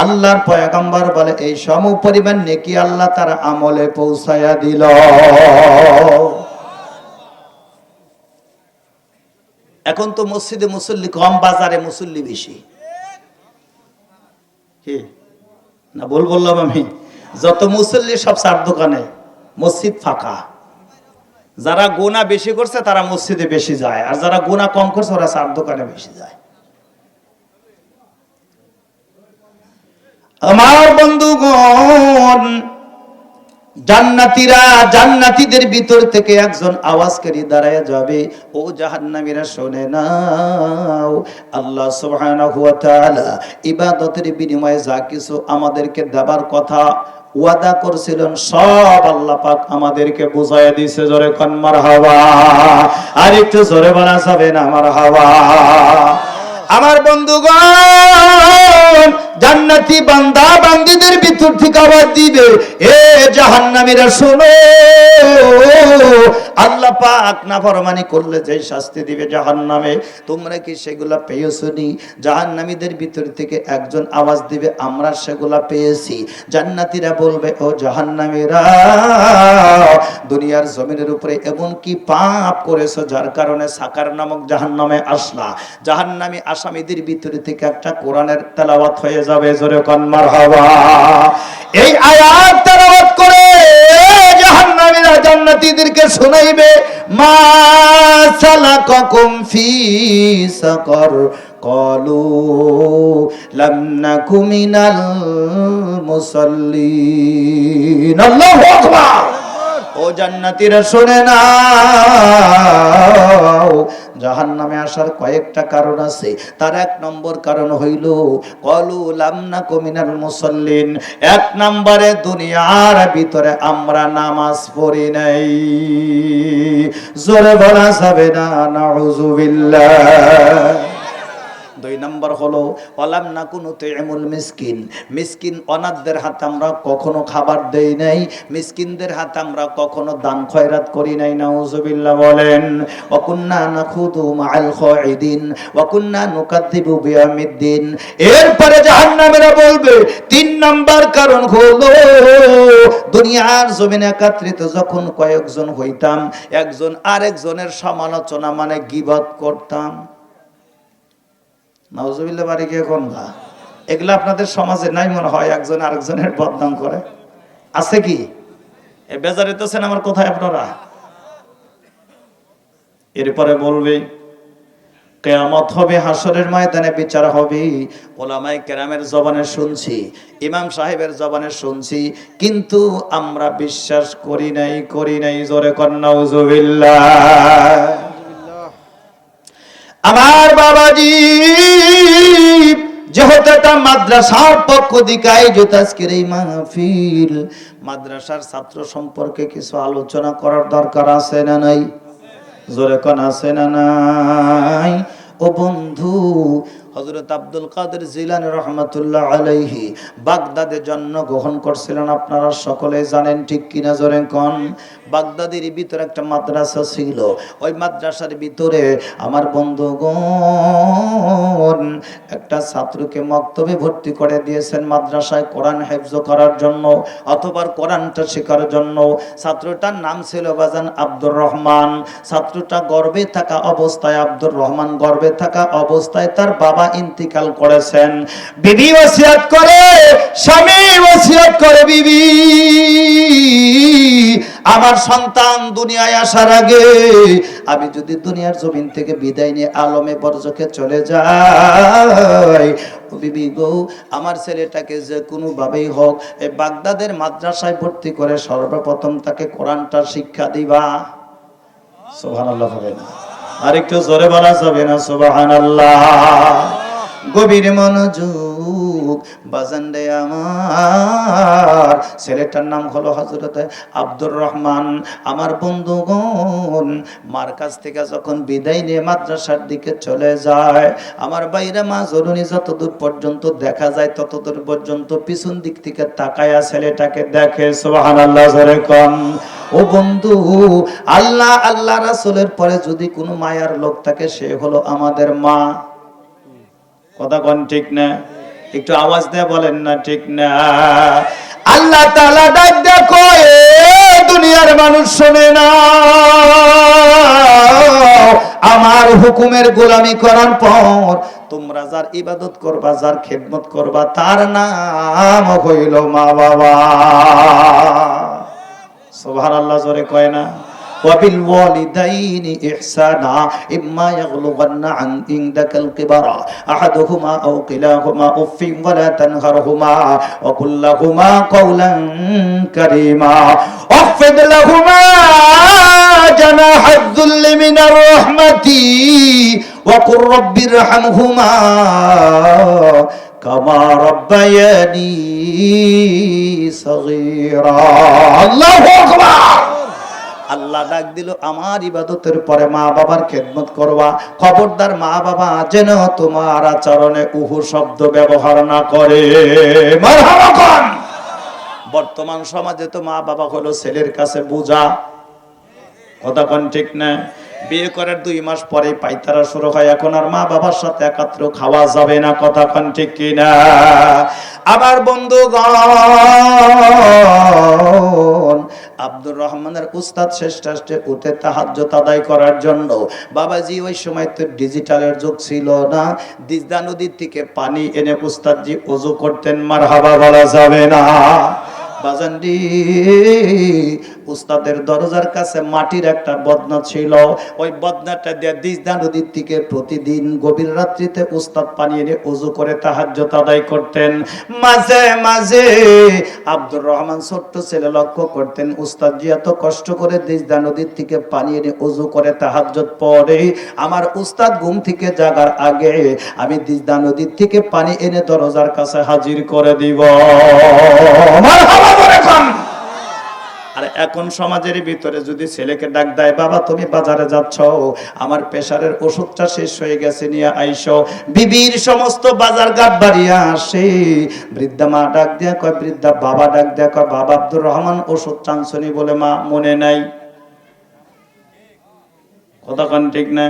আল্লাহর পয়গম্বর বলে এই সম পরিমাণ নেকি আল্লাহ তার আমলে পৌঁছায়া দিল। এখন তো মসজিদে মুসল্লি কম, বাজারে মুসল্লি বেশি। কি না ভুল বললাম আমি? যত মুসল্লি সব চার দোকানে, মসজিদ ফাঁকা। যারা গুনাহ বেশি করছে তারা মসজিদে বেশি যায়, আর যারা গুনাহ কম করছে ওরা চার দোকানে বেশি যায়। আমার বন্ধুগণ, জান্নাতীরা জান্নাতীদের ভিতর থেকে একজন আওয়াজকারী দাঁড়ায় যাবে, ও জাহান্নামীরা শুনে নাও, আল্লাহ সুবহানাহু ওয়া তাআলা ইবাদতের বিনিময়ে যা কিছু আমাদেরকে দেবার কথা ওয়াদা করছিলেন সব আল্লাহ পাক আমাদেরকে বুঝাইয়া দিয়েছে। জোরে কোন মারহাবা, আর একটু জোরে বলা যাবে না মারহাবা। আমার বন্ধুগণ, জান্নাতি বান্দা বান্দীদের ভিতর থেকে আওয়াজ দিবে, এ জাহান্নামীরা শোনো, আল্লাহ পাক নাফরমানি করলে যে শাস্তি দিবে জাহান্নামে, তোমরা কি সেগুলা পেয়েছনি? জাহান্নামীদের ভিতর থেকে একজন আওয়াজ দিবে, আমরা সেগুলা পেয়েছি। জান্নাতীরা বলবে, ও জাহান্নামীরা, দুনিয়ার জমিনের উপরে এমন কি পাপ করেছো যার কারণে সাকার নামক জাহান্নামে আসলা? জাহান্নামী আসামীদের ভিতর থেকে একটা কোরআনের তেলাওয়াত হয়ে যাবে। জোরে কোন মারহাবা। এই আয়াত তেলাওয়াত করে জাহান্নামীরা জান্নাতীদেরকে শোনাইবে, মা সালাকাকুম ফি সাকার ক্বালু লাম নাকু মিনাল মুসাল্লিন। আল্লাহু আকবার। ও জান্নাতীরা শুনে নাও, জাহান্নামে আসার কয়েকটা কারণ আছে। তার এক নম্বর কারণ হইল ক্বালু লাম নাকু মিনাল মুসাল্লিন। এক নম্বরে দুনিয়ার ভিতরে আমরা নামাজ পড়ি নাই। জোরে বলা যাবে না নাউযুবিল্লাহ। দুই নম্বর হলো ওয়ালাম নাকুনু তুইমুল মিসকিন। মিসকিন অনাথদের হাতে আমরা কখনো খাবার দেই নাই, মিসকিনদের হাতে আমরা কখনো দান খয়রাত করি নাই। নাউযুবিল্লাহ বলেন। ওয়া কুন্না নাখুদু মাআল খাইদিন ওয়া কুন্না নুকাদ্দিবু বিয়াউমিদ্দিন। এরপরে জাহান্নামীরা বলবে, তিন নম্বর কারণ হলো দুনিয়ার জমিনে একত্রিত যখন কয়েকজন হইতাম, একজন আরেকজনের সমালোচনা মানে গীবত করতাম। নাউযুবিল্লাহ বাড়ি গিয়ে কোন না, এগুলো আপনাদের সমাজে নাই মনে হয়, একজন আরেকজনের বদনাম করে। আছে কি? এ বেজারিতেছেন আমার কোথায় আপনারা? এরপরে বলবে কিয়ামত হবে, হাসরের ময়দানে বিচার হবে। উলামায়ে কেরামের জবানে শুনছি, ইমাম সাহেবের জবানে শুনছি, কিন্তু আমরা বিশ্বাস করি নাই। জোরে কোন নাউযুবিল্লাহ। আমার বাবাজি, যেহেতু এটা মাদ্রাসার পক্ষ থেকে আয়োজিত আজকের এই মাহফিল, মাদ্রাসার ছাত্র সম্পর্কে কিছু আলোচনা করার দরকার আছে না নাই? জোরে কোন আছে না নাই? ও বন্ধু, হযরত আব্দুল কাদের জিলানী রাহমাতুল্লাহ আলাইহি বাগদাদে জন্মগ্রহণ করছিলেন, আপনারা সকলেই জানেন, ঠিক কিনা জোরে কোন? বাগদাদের ভিতরে একটা মাদ্রাসা ছিল, ওই মাদ্রাসার ভিতরে আমার বন্ধুগণ একটা ছাত্রকে মক্তবে ভর্তি করে দিয়েছেন মাদ্রাসায় কোরআন হেফজ করার জন্য অথবা কোরআনটা শেখার জন্য। ছাত্রটার নাম ছিল বাজান আব্দুর রহমান। ছাত্রটা গর্ভে থাকা অবস্থায়, আব্দুর রহমান গর্ভে থাকা অবস্থায় তার বাবা ইন্তিকাল করেছেন। বিবি ওসিয়ত করে, স্বামী ওসিয়ত করে, বিবি আমার সন্তান দুনিয়ায় আসার আগে আমি যদি দুনিয়ার জমিন থেকে বিদায় নিয়ে আলমে বরজখে চলে যাই, বিবি গো, আমার ছেলেটাকে যে কোনো ভাবেই হোক এই বাগদাদের মাদ্রাসায় ভর্তি করে সর্বপ্রথম তাকে কোরআনটা শিক্ষা দিবা। সুবহানাল্লাহ হবে না? আর একটু জোরে বলা যাবে না সুবহানাল্লাহ? গভীর মনোযোগ বাজান রে আমার, ছেলেটার নাম হলো হযরত আব্দুর রহমান। আমার বন্ধুগণ, মার কাছ থেকে যখন বিদায় নিয়ে মাদ্রাসার দিকে চলে যায়, আমার বাইরে মা জরুরি যতদূর পর্যন্ত দেখা যায় ততদূর পর্যন্ত পিছন দিক থেকে তাকায়া ছেলেটাকে দেখে। সুবহানাল্লাহ জোরে কোন? ও বন্ধু, আল্লাহ আল্লাহ রাসূলের পরে যদি কোনো মায়ার লোক থাকে সে হলো আমাদের মা। কথা কোন ঠিক না? একটু আওয়াজ দিয়ে বলেন না ঠিক না? আল্লাহ তাআলা ডাক দেখো, এ দুনিয়ার মানুষ শোনে না, আমার হুকুমের গোলামি করার পর তোমরা যার ইবাদত করবা, যার খেদমত করবা, তার নাম হইল মা বাবা। সুবহানাল্লাহ জোরে কয় না? وبالوالدين إحسانا إما يغلبن عندك الكبر أحدهما أو كلاهما أف ولا تنهرهما وقل لهما قولا كريما واخفض لهما جناح الذل من الرحمة وقل رب ارحمهما كما ربياني صغيرا الله أكبر আল্লাহ ডাক দিল আমার ইবাদতের পরে মা বাবার খেদমত করবা খবরদার মা বাবা যেন তোমার আচরণে উহু শব্দ ব্যবহার না করে মারহাবা কোন বর্তমান সমাজে তো মা বাবা হলো ছেলের কাছে বোঝা কথা কোন ঠিক না বিয়ে করার 2 মাস পরেই পাইতারা শুরু হয় এখন আর মা বাবার সাথে একাত্র খাওয়া যাবে না কথা কোন ঠিক কি না আবার বন্ধুগণ আব্দুর রহমানের উস্তাদ শেষে উঠে তাহাজ্জুদ আদায় করার জন্য বাবাজি ওই সময় তো ডিজিটালের যুগ ছিল না দিজদা নদীর থেকে পানি এনে উস্তাদজি ওযু করতেন মারহাবা বলা যাবে না বাজানডি উস্তাদের দরজার কাছে মাটির একটা বদনা ছিল ওই বদনাটা দিয়ে দিজদা নদীর থেকে প্রতিদিন গভীর রাত্রিতে উস্তাদ পানি এনে ওযু করে তাহাজ্জুদ আদায় করতেন মাঝে মাঝে আব্দুর রহমান ছোট্ট ছেলে লক্ষ্য করতেন উস্তাদজি এত কষ্ট করে দিজদা নদীর থেকে পানি এনে ওযু করে তাহাজ্জুদ পড়ে আমার উস্তাদ ঘুম থেকে জাগার আগে আমি দিজদা নদীর থেকে পানি এনে দরজার কাছে হাজির করে দিব মারহাবা আর এখন সমাজের ভিতরে যদি ছেলেকে ডাক দেয় বাবা তুমি বাজারে যাচ্ছ আমার প্রেসারের ওষুধটা শেষ হয়ে গেছে নিয়ে আইসো বিবির সমস্ত বাজার ঘাট বাড়িয়া আসে বৃদ্ধা মা ডাক দেয়া কয় বৃদ্ধা বাবা ডাক দেয়া কয় বাবা আব্দুর রহমান ওষুধ চানছনি বলে মা মনে নাই কথা কোন ঠিক না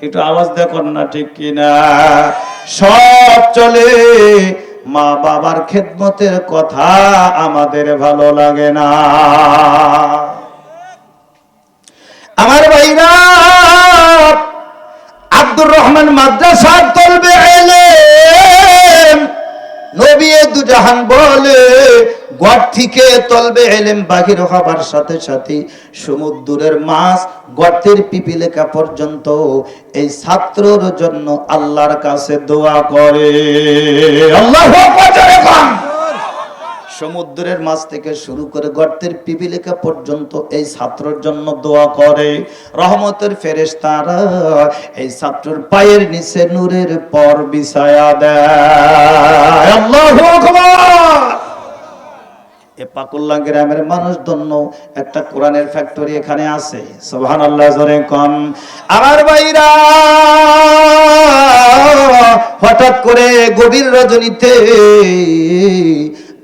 একটু আওয়াজ দেখুন না ঠিক কি না সব চলে মা বাবার খেদমতের কথা আমাদের ভালো লাগে না আমার ভাইরা আব্দুর রহমান মাদ্রাসার তলবে ইলম নবী দুজাহান বলে ঘর থেকে তলবে ইলম বাহির হবার সাথে সাথে সমুদ্রের মাছ গর্তের পিপিলিকা পর্যন্ত এই ছাত্রর জন্য আল্লাহর কাছে দোয়া করে আল্লাহু আকবার সমুদ্রের মাছ থেকে শুরু করে গর্তের পিপিলিকা পর্যন্ত এই ছাত্রের জন্য দোয়া করে রহমতের ফেরেশতারা এই ছাত্রের পায়ের নিচে নূরের পর বিছায়া দেয় আল্লাহু আকবার এ পাকুল্লা গ্রামের মানুষ জন্য একটা কোরআনের ফ্যাক্টরি এখানে আছে সুবহানাল্লাহ জোরে কোন আমার ভাইরা হঠাৎ করে গভীর রজনীতে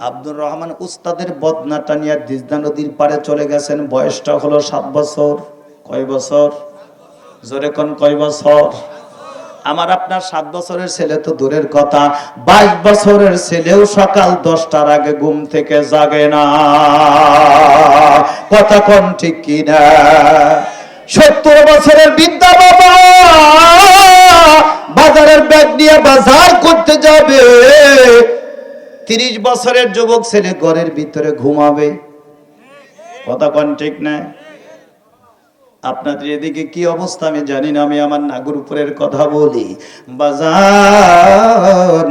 আব্দুর রহমান উস্তাদের বদনাটা নিয়ে দিজদা নদীর পারে চলে গেছেন বয়সটা হলো 7 বছর কয় বছর জোরে কোন কয় বছর আমার আপনার 7 বছরের ছেলে তো দূরের কথা 22 বছরের ছেলেও সকাল 10টার আগে ঘুম থেকে জাগে না কথা কোন ঠিক কি না 70 বছরের বৃদ্ধা বাবা বাজারের ব্যাগ নিয়ে বাজার করতে যাবে 30 বছরের যুবক ছেলে ঘরের ভিতরে ঘুমাবে কথা কোন ঠিক না আপনাদের এদিকে কি অবস্থা আমি জানি না আমি আমার নাগরপুরের কথা বলি বাজার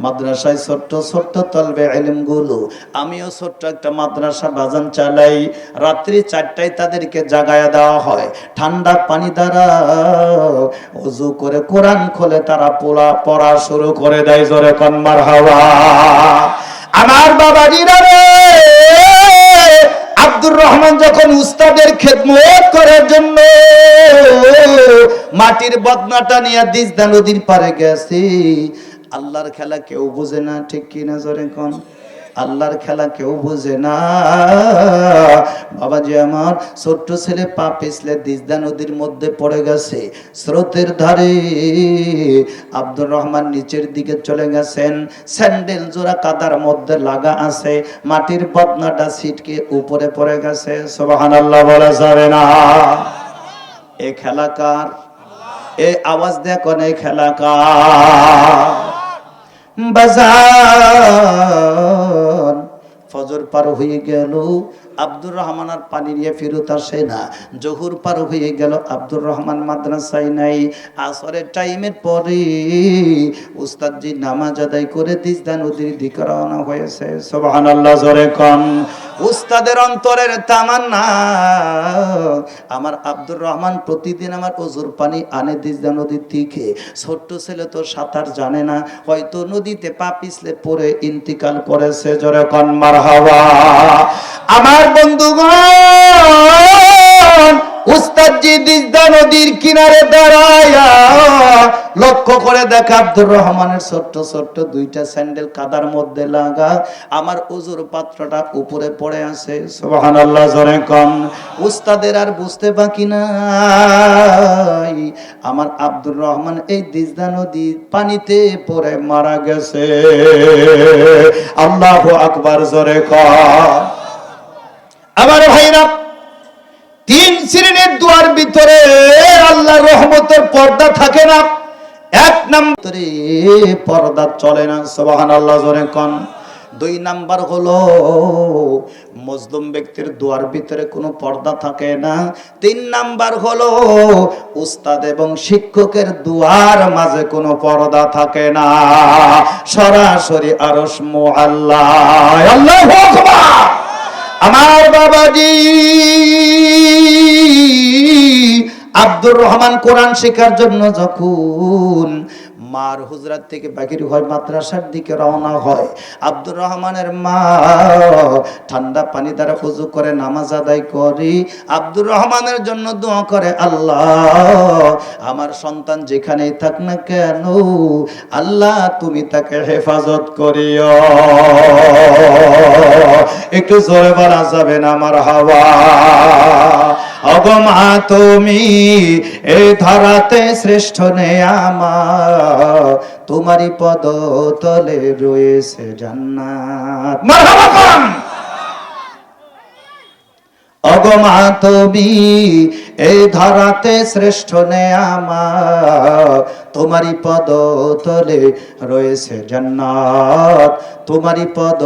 মাদ্রাসায় ছোট্ট ছোট্ট তলবে ইলম গুলো আমিও ছোট্ট একটা মাদ্রাসা বাজান চালাই রাত্রি 4টায় তাদেরকে জাগায়া দেওয়া হয় ঠান্ডা পানি দ্বারা ওযু করে কোরআন খুলে তারা পড়া শুরু করে দেয় জোরে কোন মারহাবা আমার বাবাজিরা রে আব্দুর রহমান যখন উস্তাদের খেদমত করার জন্য মাটির বদনাটা নিয়ে দিজদা নদীর পারে গেছে আল্লাহর খেলা কেউ বুঝে না ঠিক কি না জোরে কোন আল্লাহর খেলা কেউ বুঝে না বাবাজি আমার ছোট্ট ছেলে পা পিছলে দিজদা নদীর মধ্যে পড়ে গেছে স্রোতের ধারে আব্দুর রহমান নিচের দিকে চলে গেছেন স্যান্ডেল জোড়া কাদার মধ্যে লাগা আছে মাটির বদনাটা ছিটকে উপরে পড়ে গেছে সুবহানাল্লাহ বলা যাবে না এই খেলা কার এই আওয়াজ দেখো না এই খেলা কার বাজার ফজর পার হয়ে গেল আব্দুর রহমান আর পানি নিয়ে ফেরত আসে না। জহুর পার হয়ে গেল, আব্দুর রহমান মাদ্রাসায় নাই। আসরের টাইমের পরে উস্তাদজি নামাজ আদায় করে তিস্তা নদীর দিকে রওনা হয়েছে। সুবহানাল্লাহ, জোরে কোন। উস্তাদের অন্তরের তামান্না, আমার আব্দুর রহমান প্রতিদিন আমার ওজুর পানি আনে তিস্তা নদীর দিকে। ছোট্ট ছেলে তো সাঁতার জানে না, হয়তো নদীতে পা পিছলে পড়ে ইন্তিকাল করেছে। জোরে কোন মারহাবা। আমার বন্ধুগণ, উস্তাদজি তিস্তা নদীর কিনারে দাঁড়ায়া লক্ষ্য করে দেখে আব্দুর রহমানের ছোট্ট ছোট্ট দুইটা স্যান্ডেল কাদার মধ্যে লাগা, আমার ওজুর পাত্রটা উপরে পড়ে আছে। সুবহানাল্লাহ, জোরে কোন। উস্তাদের আর বুঝতে বাকি নাই, আমার আব্দুর রহমান এই তিস্তা নদীর পানিতে পড়ে মারা গেছে। আল্লাহু আকবার, জোরে কোন। আমার ভাইরা, তিন শ্রেণীর দুয়ার ভিতরে আল্লাহর রহমতের পর্দা থাকে না। এক নম্বরে পর্দা চলে না। সুবহানাল্লাহ, জোরে কোন। দুই নাম্বার হলো মজলুম ব্যক্তির দুয়ার ভিতরে কোনো পর্দা থাকে না। তিন নাম্বার হলো উস্তাদ এবং শিক্ষকের দুয়ার মাঝে কোনো পর্দা থাকে না। সরাসরি আরশ মুআল্লা। আল্লাহু আকবার। আমার বাবাজি আব্দুর রহমান কোরআন শেখার জন্য যখন মার হুজরাত থেকে বাকির হয় মাদ্রাসার দিকে রওনা হয়, আব্দুর রহমানের মা ঠান্ডা পানি দ্বারা ওযু করে নামাজ আদায় করে আব্দুর রহমানের জন্য দোয়া করে, আল্লাহ আমার সন্তান যেখানেই থাক না কেন আল্লাহ তুমি তাকে হেফাজত করিও। একটু জোরে বলা যাবে না মারহাবা। ওগো মা তুমি এই ধরাতে শ্রেষ্ঠ নেয়ামত, তোমারই পদ তলে রয়েছে জান্নাত। মারহাবা কোন। ওগো মা তুমি এই ধরাতে শ্রেষ্ঠ নেয়ামত, তোমারই পদ তলে রয়েছে জান্নাত, তোমারই পদ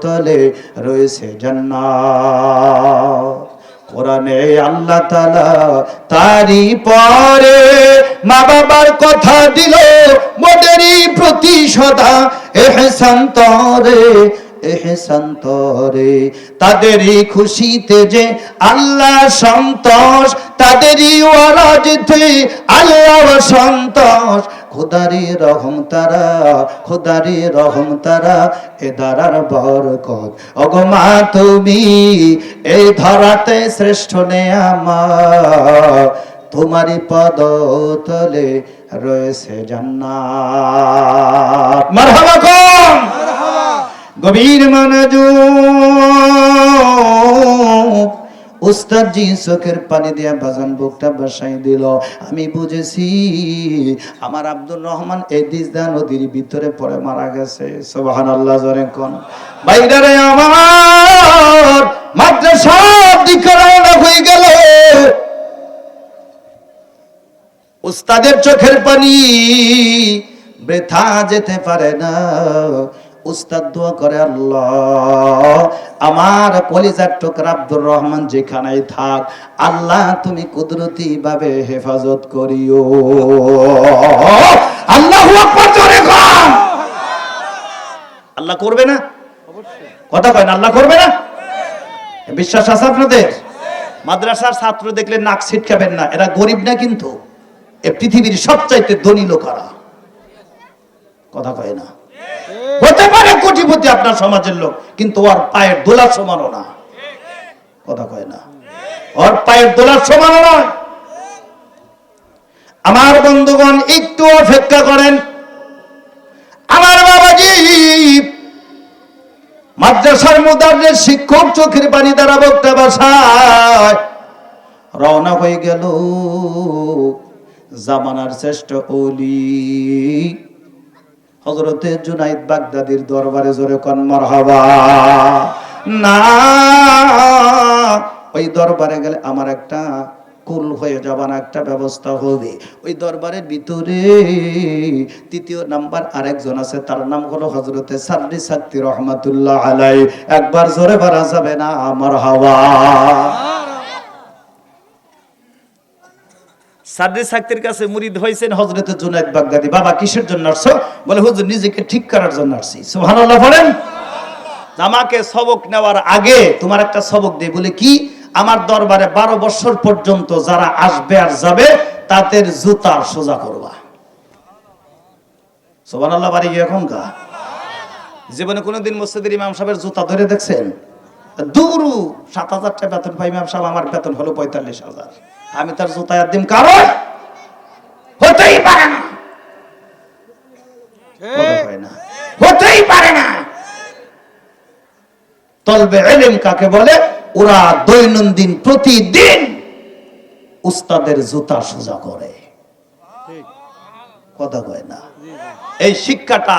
তলে রয়েছে জান্নাত। কোরআনে আল্লাহ তাআলা তারই পরে মা বাবার কথা দিল, মোদেরই প্রতি সদা ইহসান তরে ইহসান তরে। তাদেরই খুশিতে যে আল্লাহ সন্তোষ, তাদেরই ওয়ারাজতে আল্লাহ সন্তোষ। খোদারি রহম তারা, খোদারি রহম তারা, এ দারার বরকত। ওগো মা তুমি এই ধরাতে শ্রেষ্ঠ নেয়ামত, তোমারই পদ তলে রয়েছে জান্নাত। মারহাবা কোন। গভীর মনোযোগ। উস্তাদজি চোখের পানি দিয়া বাজান বুকটা বাসাই দিল। আমি বুঝেছি আমার আব্দুর রহমান এই তিস্তা নদীর ভিতরে পড়ে মারা গেছে। সুবহানাল্লাহ, জোরে কোন। বাইরে আমার মাদ্রাসার দিকে রওনা হয়ে গেল। উস্তাদের চোখের পানি বৃথা যেতে পারে না। উস্তাদ দোয়া করে, আল্লাহ আমার কলিজার টুকরা আব্দুর রহমান যেখানেই থাক আল্লাহ তুমি কুদরতি ভাবে হেফাজত করিও। আল্লাহু আকবার, জোরে কোন। আল্লাহ করবে না? কথা কয় না, আল্লাহ করবে না? বিশ্বাস আছে আপনাদের? মাদ্রাসার ছাত্র দেখলে নাক ছিটকাবেন না, এরা গরিব না কিন্তু, এ পৃথিবীর সবচাইতে ধনী লোকেরা। কথা কয় না? হতে পারে কোটিপতি আপনার সমাজের লোক, কিন্তু ওর পায়ের দোলার সমানও না। কথা কয় না? ওর পায়ের দোলার সমানও নয়। আমার বন্ধুগণ একটু অপেক্ষা করেন। আমার বাবাজি মাদ্রাসার মুদাররিস শিক্ষক চোখের পানি দ্বারা বক্তা বাসায় রওনা হয়ে গেল জামানার শ্রেষ্ঠ ওলি হযরতে জুনাইদ বাগদাদির দরবারে। জোরে কোন মারহাবা। না, ওই দরবারে গেলে আমার একটা কুল হয়ে যাবার একটা ব্যবস্থা হবে। ওই দরবারের ভিতরে তৃতীয় নাম্বার আরেকজন আছে, তার নাম হলো হযরতে সাদরি সাকতি রহমাতুল্লাহ আলাই। একবার জোরে বলা যাবে না মারহাবা? সাদরি সাকতির কাছে মুরিদ হয়েছেন হযরতে জুনায়েদ বাগদাদি। বাবা কিসের জন্য আসছো? বলে হুজুর নিজেকে ঠিক করার জন্য আসছি। সুবহানাল্লাহ বলেন। আমাকে সবক নেওয়ার আগে তোমার একটা সবক দেই। বলে কি? আমার দরবারে 12 বছর পর্যন্ত যারা আসবে আর যাবে তাদের জুতা সোজা করবা। সুবহানাল্লাহ বাড়ি গিয়ে এখনকা জীবনে কোনোদিন মসজিদের ইমাম সাহেবের জুতা ধরে দেখছেন? দুরু 7,000 টাকা বেতন পাই ইমাম সাহেব, আমার বেতন হলো 45,000। আমি তার জুতা একদিন কারণ হতেই পারে না, হতেই পারে না। তলবে ইলম কাকে বলে? ওরা দৈনন্দিন প্রতিদিন উস্তাদের জুতা সোজা করে। কথা কয় না? এই শিক্ষাটা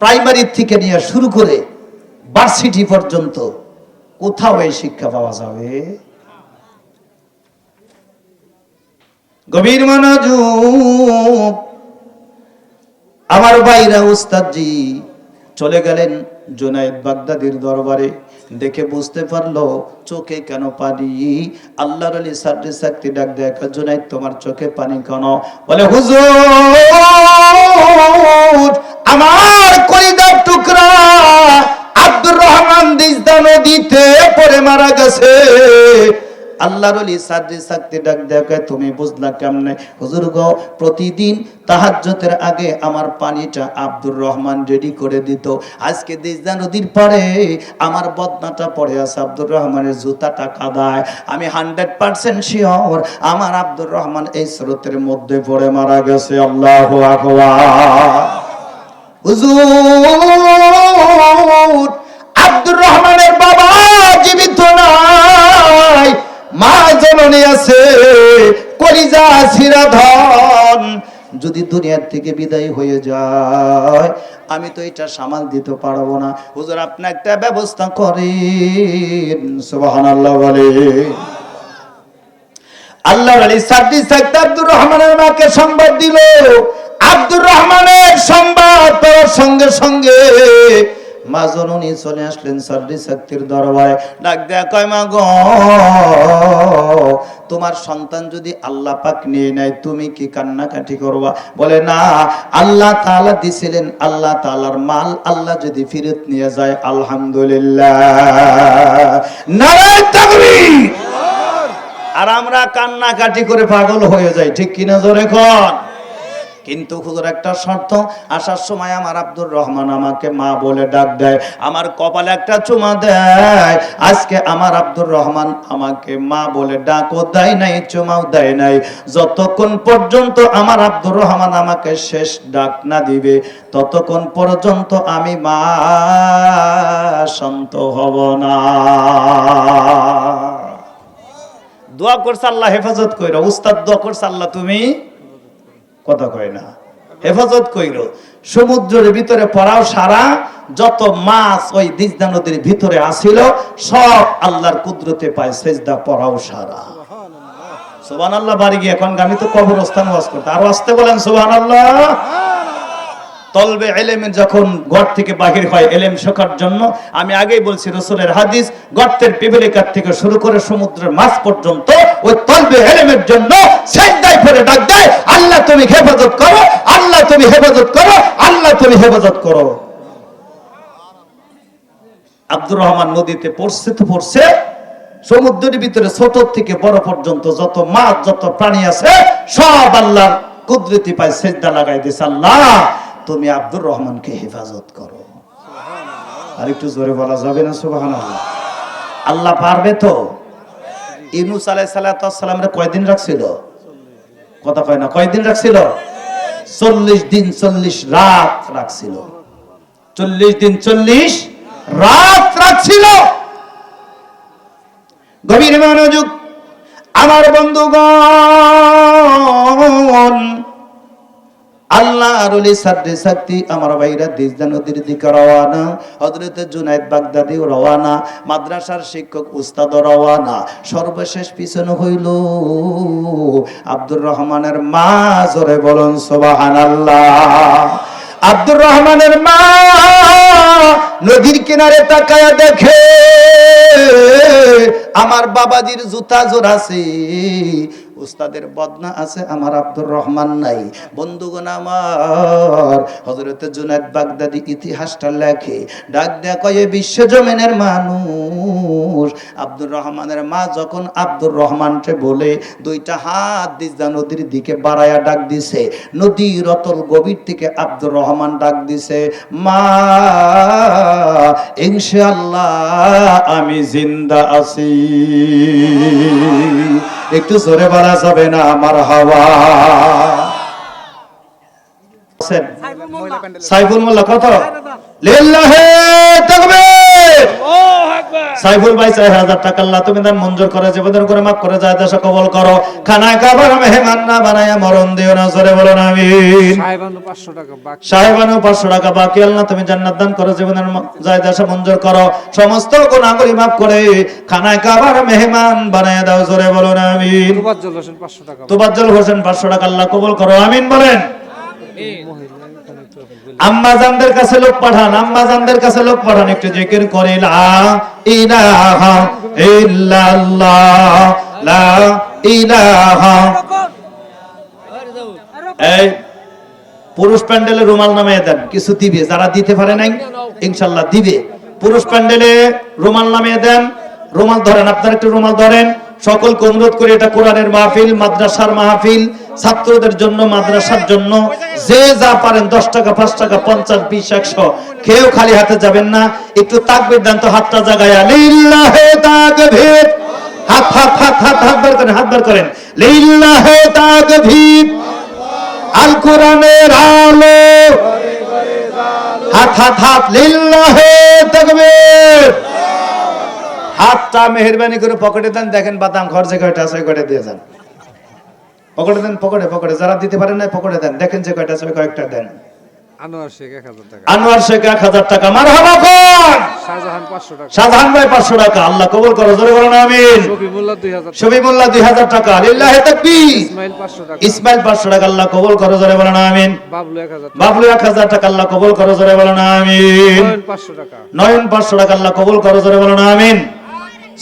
প্রাইমারি থেকে নিয়ে শুরু করে ভার্সিটি পর্যন্ত কোথাও এই শিক্ষা পাওয়া যাবে? গভীর মনোযোগ। আমার ভাইরা, উস্তাদজি চলে গেলেন জুনায়েদ বাগদাদির দরবারে। দেখে বুঝতে পারলো চোখে কেন পানি। আল্লাহর ওলি সাদরি সাকতি ডাক দেয়, জুনায়েদ তোমার চোখে পানি কেন? বলে হুজুর আমার কলিজার টুকরা আব্দুর রহমান দিজদা নদীতে পড়ে মারা গেছে। আল্লাহর ওলি সাদরি সাকতি ডাক দেয়, তুমি বুঝলা কেমনে? হুজুর গো, প্রতিদিন তাহাজ্জুদের আগে আমার পানিটা আব্দুর রহমান রেডি করে দিত। আজকে দিজদা নদীর পাড়ে আমার বদনাটা পড়ে আছে, আব্দুর রহমানের জুতাটা কাদায়। আমি 100% শিওর আমার আব্দুর রহমান এই স্রোতের মধ্যে পড়ে মারা গেছে। আল্লাহু আকবার। হুজুর আব্দুর রহমানের বাবা জীবিত নাই, মা জননী আছে, কলিজা ছিঁড়া ধন। যদি দুনিয়ার থেকে বিদায় হয়ে যায় আমি তো এটা সামাল দিতে পারবো না। হুজুর আপনি একটা ব্যবস্থা করেন। সুবহানাল্লাহ বলে। আল্লাহর ওলি সাদরি সাকতি আব্দুর রহমানের মাকে সংবাদ দিল। আব্দুর রহমানের সংবাদ পাওয়ার সঙ্গে সঙ্গে মা জননী চলে আসলেন সাদরি সাকতির দরবারে। ডাক দেয়া কয়, মা গো, তোমার সন্তান যদি আল্লাহ পাক নিয়ে নেয় তুমি কি কান্নাকাটি করবা? বলে না, আল্লাহ তাআলা দিছিলেন, আল্লাহ তাআলার মাল আল্লাহ যদি ফেরত নিয়ে যায় আলহামদুলিল্লাহ। নারায়ে তাকবীর। আর আমরা কান্নাকাটি করে পাগল হয়ে যাই, ঠিক কিনা জোরে কোন? কিন্তু হুজুর একটা শর্ত, আসার সময় আমার আব্দুর রহমান আমাকে মা বলে ডাক দেয়, আমার কপালে একটা চুমা দেয়। আজকে আমার আব্দুর রহমান আমাকে মা বলে ডাকও দেয় নাই, চুমাও দেয় নাই। যতক্ষণ পর্যন্ত আমার আব্দুর রহমান আমাকে শেষ ডাক না দিবে ততক্ষণ পর্যন্ত আমি মা শান্ত হব না। দোয়া করছে আল্লাহ হেফাজত কইরো। উস্তাদ দোয়া করছে আল্লাহ তুমি কথা কয় না হেফাজত কইরো। সমুদ্রের ভিতরে পড়াও সারা যত মাছ ওই দিজদা নদীর ভিতরে আসিল সব আল্লাহর কুদরতে পায় সেজদা পড়াও সারা। সুবহানাল্লাহ বাড়ি গিয়ে এখন আমি তো কবরস্থান ওয়াজ করতে আরো আসতে বলেন সুবহানাল্লাহ। তলবে ইলমের যখন ঘর থেকে বাহির হয় ইলম শেখার জন্য, আমি আগেই বলছি রাসূলের হাদিস, গর্তের পিপলিকার থেকে শুরু করে সমুদ্রের মাছ পর্যন্ত ওই তলবে ইলমের জন্য সিজদায় পড়ে ডাক দেয়, আল্লাহ তুমি হেফাজত করো, আল্লাহ তুমি হেফাজত করো, আল্লাহ তুমি হেফাজত করো। আব্দুর রহমান নদীতে পড়ছে তো পড়ছে, সমুদ্রের ভিতরে ছোট থেকে বড় পর্যন্ত যত মাছ যত প্রাণী আছে সব আল্লাহর কুদরতি পায় সিজদা লাগাই দিয়েছে, আল্লাহ তুমি আব্দুর রহমানকে হেফাজত করো। আর একটু জোরে বলা যাবে না সুবহানাল্লাহ? আল্লাহ পারবে তো? ইউনূস আলাইহিস সালামের কয়দিন রাখছিল? কথা কয় না, কয়দিন রাখছিল? 40 দিন 40 রাত রাখছিল। 40 দিন 40 রাত রাখছিল। গভীর মনোযোগ আমার বন্ধুগণ, আল্লাহর ওলি সাদে শক্তি আমার ভাইরা দিজদা নদীর দিকে রওয়ানা, হযরত জুনায়েদ বাগদাদিও রওয়ানা, মাদ্রাসার শিক্ষক উস্তাদ রওয়ানা, সর্বশেষ পিছনে হইল আব্দুর রহমানের মা। জোরে বলুন সুবহানাল্লাহ। আব্দুর রহমানের মা নদীর কিনারে তাকায়া দেখে আমার বাবাজির জুতা জোর আছে, উস্তাদের বদনা আছে, আমার আব্দুর রহমান নাই। বন্ধুগণ আমার, হযরত জুনায়েদ বাগদাদি ইতিহাসটা লেখে, ডাক দেয়া কয়ে বিশ্ব জমিনের মানুষ, আব্দুর রহমানের মা যখন আব্দুর রহমানকে বলে দুইটা হাত দিজদা নদীর দিকে বাড়ায়া ডাক দিছে, নদীর অতল গভীর থেকে আব্দুর রহমান ডাক দিছে, মা ইনশাআল্লাহ আমি জিন্দা আছি। একটু জোরে বলা যাবে না আমার হাওয়া? সাইফুল মোল্লা কত? লিল্লাহি তাকবীর। সাইফুল ভাই 4000 টাকা আল্লাহ তুমি দান মঞ্জুর করে, জীবনের করে মাফ করে, যায় দেশে কবুল করো। খানায় কাবার মেহমান না বানায়া মরণ দিও না। জোরে বলুন আমিন। সাহেবানু 500 টাকা বাকি, সাহেবানু 500 টাকা বাকি। আল্লাহ তুমি জান্নাত দান করো, জীবনের যায় দেশে মঞ্জুর করো, সমস্ত গুনাহগুলি মাফ করে খানায় কাবার মেহমান বানায়া দাও। জোরে বলুন আমিন। তুবাজ্জল হোসেন 500 টাকা, তুবাজ্জল হোসেন 500 টাকা আল্লাহ কবুল করো, আমিন বলেন। আম্মাজানদের কাছে লোক পাঠান, আম্মাজানদের কাছে লোক পাঠান, একটু জিকির করে লা ইলাহা ইল্লাল্লাহ, লা ইলাহা। এই পুরুষ প্যান্ডেলে রুমাল নামিয়ে দেন, কিছু দিবে, যারা দিতে পারে নাই ইনশাআল্লাহ দিবে। পুরুষ প্যান্ডেলে রুমাল নামিয়ে দেন, রুমাল ধরেন, আপনারা একটু রুমাল ধরেন। সকলকে অনুরোধ করি, এটা কোরআনের মাহফিল, মাদ্রাসার মাহফিল, ছাত্রদের জন্য, মাদ্রাসার জন্য যে যা পারেন 10 টাকা, 5 টাকা, 50, 20, 100, কেউ খালি হাতে যাবেন না। একটু তাকবীর দেন তো, হাতটা জাগায়া লিল্লাহি তাকবীর। হাত হাত হাত হাত হাত বের করেন, হাত বের করেন। লিল্লাহি তাকবীর। আল কোরআনের আলো। হাত হাত হাত। লিল্লাহি তাকবীর। হাতটা মেহেরবানি করে পকেটে দেন, দেখেন বাদাম খরচে কয়টা আছে কয়টা দিয়ে যান। পকেটে দেন, পকেটে পকেটে, যারা দিতে পারেন না পকেটে দেন, দেখেন যে কয়টা আছে কয়েকটা দেন। আনোয়ার শেখ 1000 টাকা, আনোয়ার শেখ 1000 টাকা, মারহাবা কোন? শাহজাহান 500 টাকা, শাহজাহান ভাই 500 টাকা, আল্লাহ কবুল করো। জোরে বলুন আমিন। শফিউল্লাহ 2000 টাকা, শফিউল্লাহ 2000 টাকা, লিল্লাহি তাকবীর। ইসমাইল 500 টাকা, ইসমাইল 500 টাকা, আল্লাহ কবুল করো। জোরে বলুন আমিন। বাবলু 1000 টাকা, বাবলু 1000 টাকা, আল্লাহ কবুল করো। জোরে বলুন আমিন। নয়ন 500 টাকা, নয়ন 500 টাকা, আল্লাহ কবুল করো। জোরে বলুন আমিন।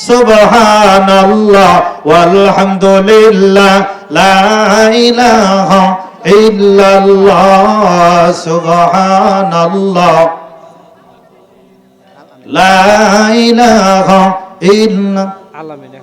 সুবহানাল্লাহ ওয়ালহামদুলিল্লাহ লা ইলাহা ইল্লাল্লাহ, সুবহানাল্লাহ লা ইলাহা ইল্লা। আলামিন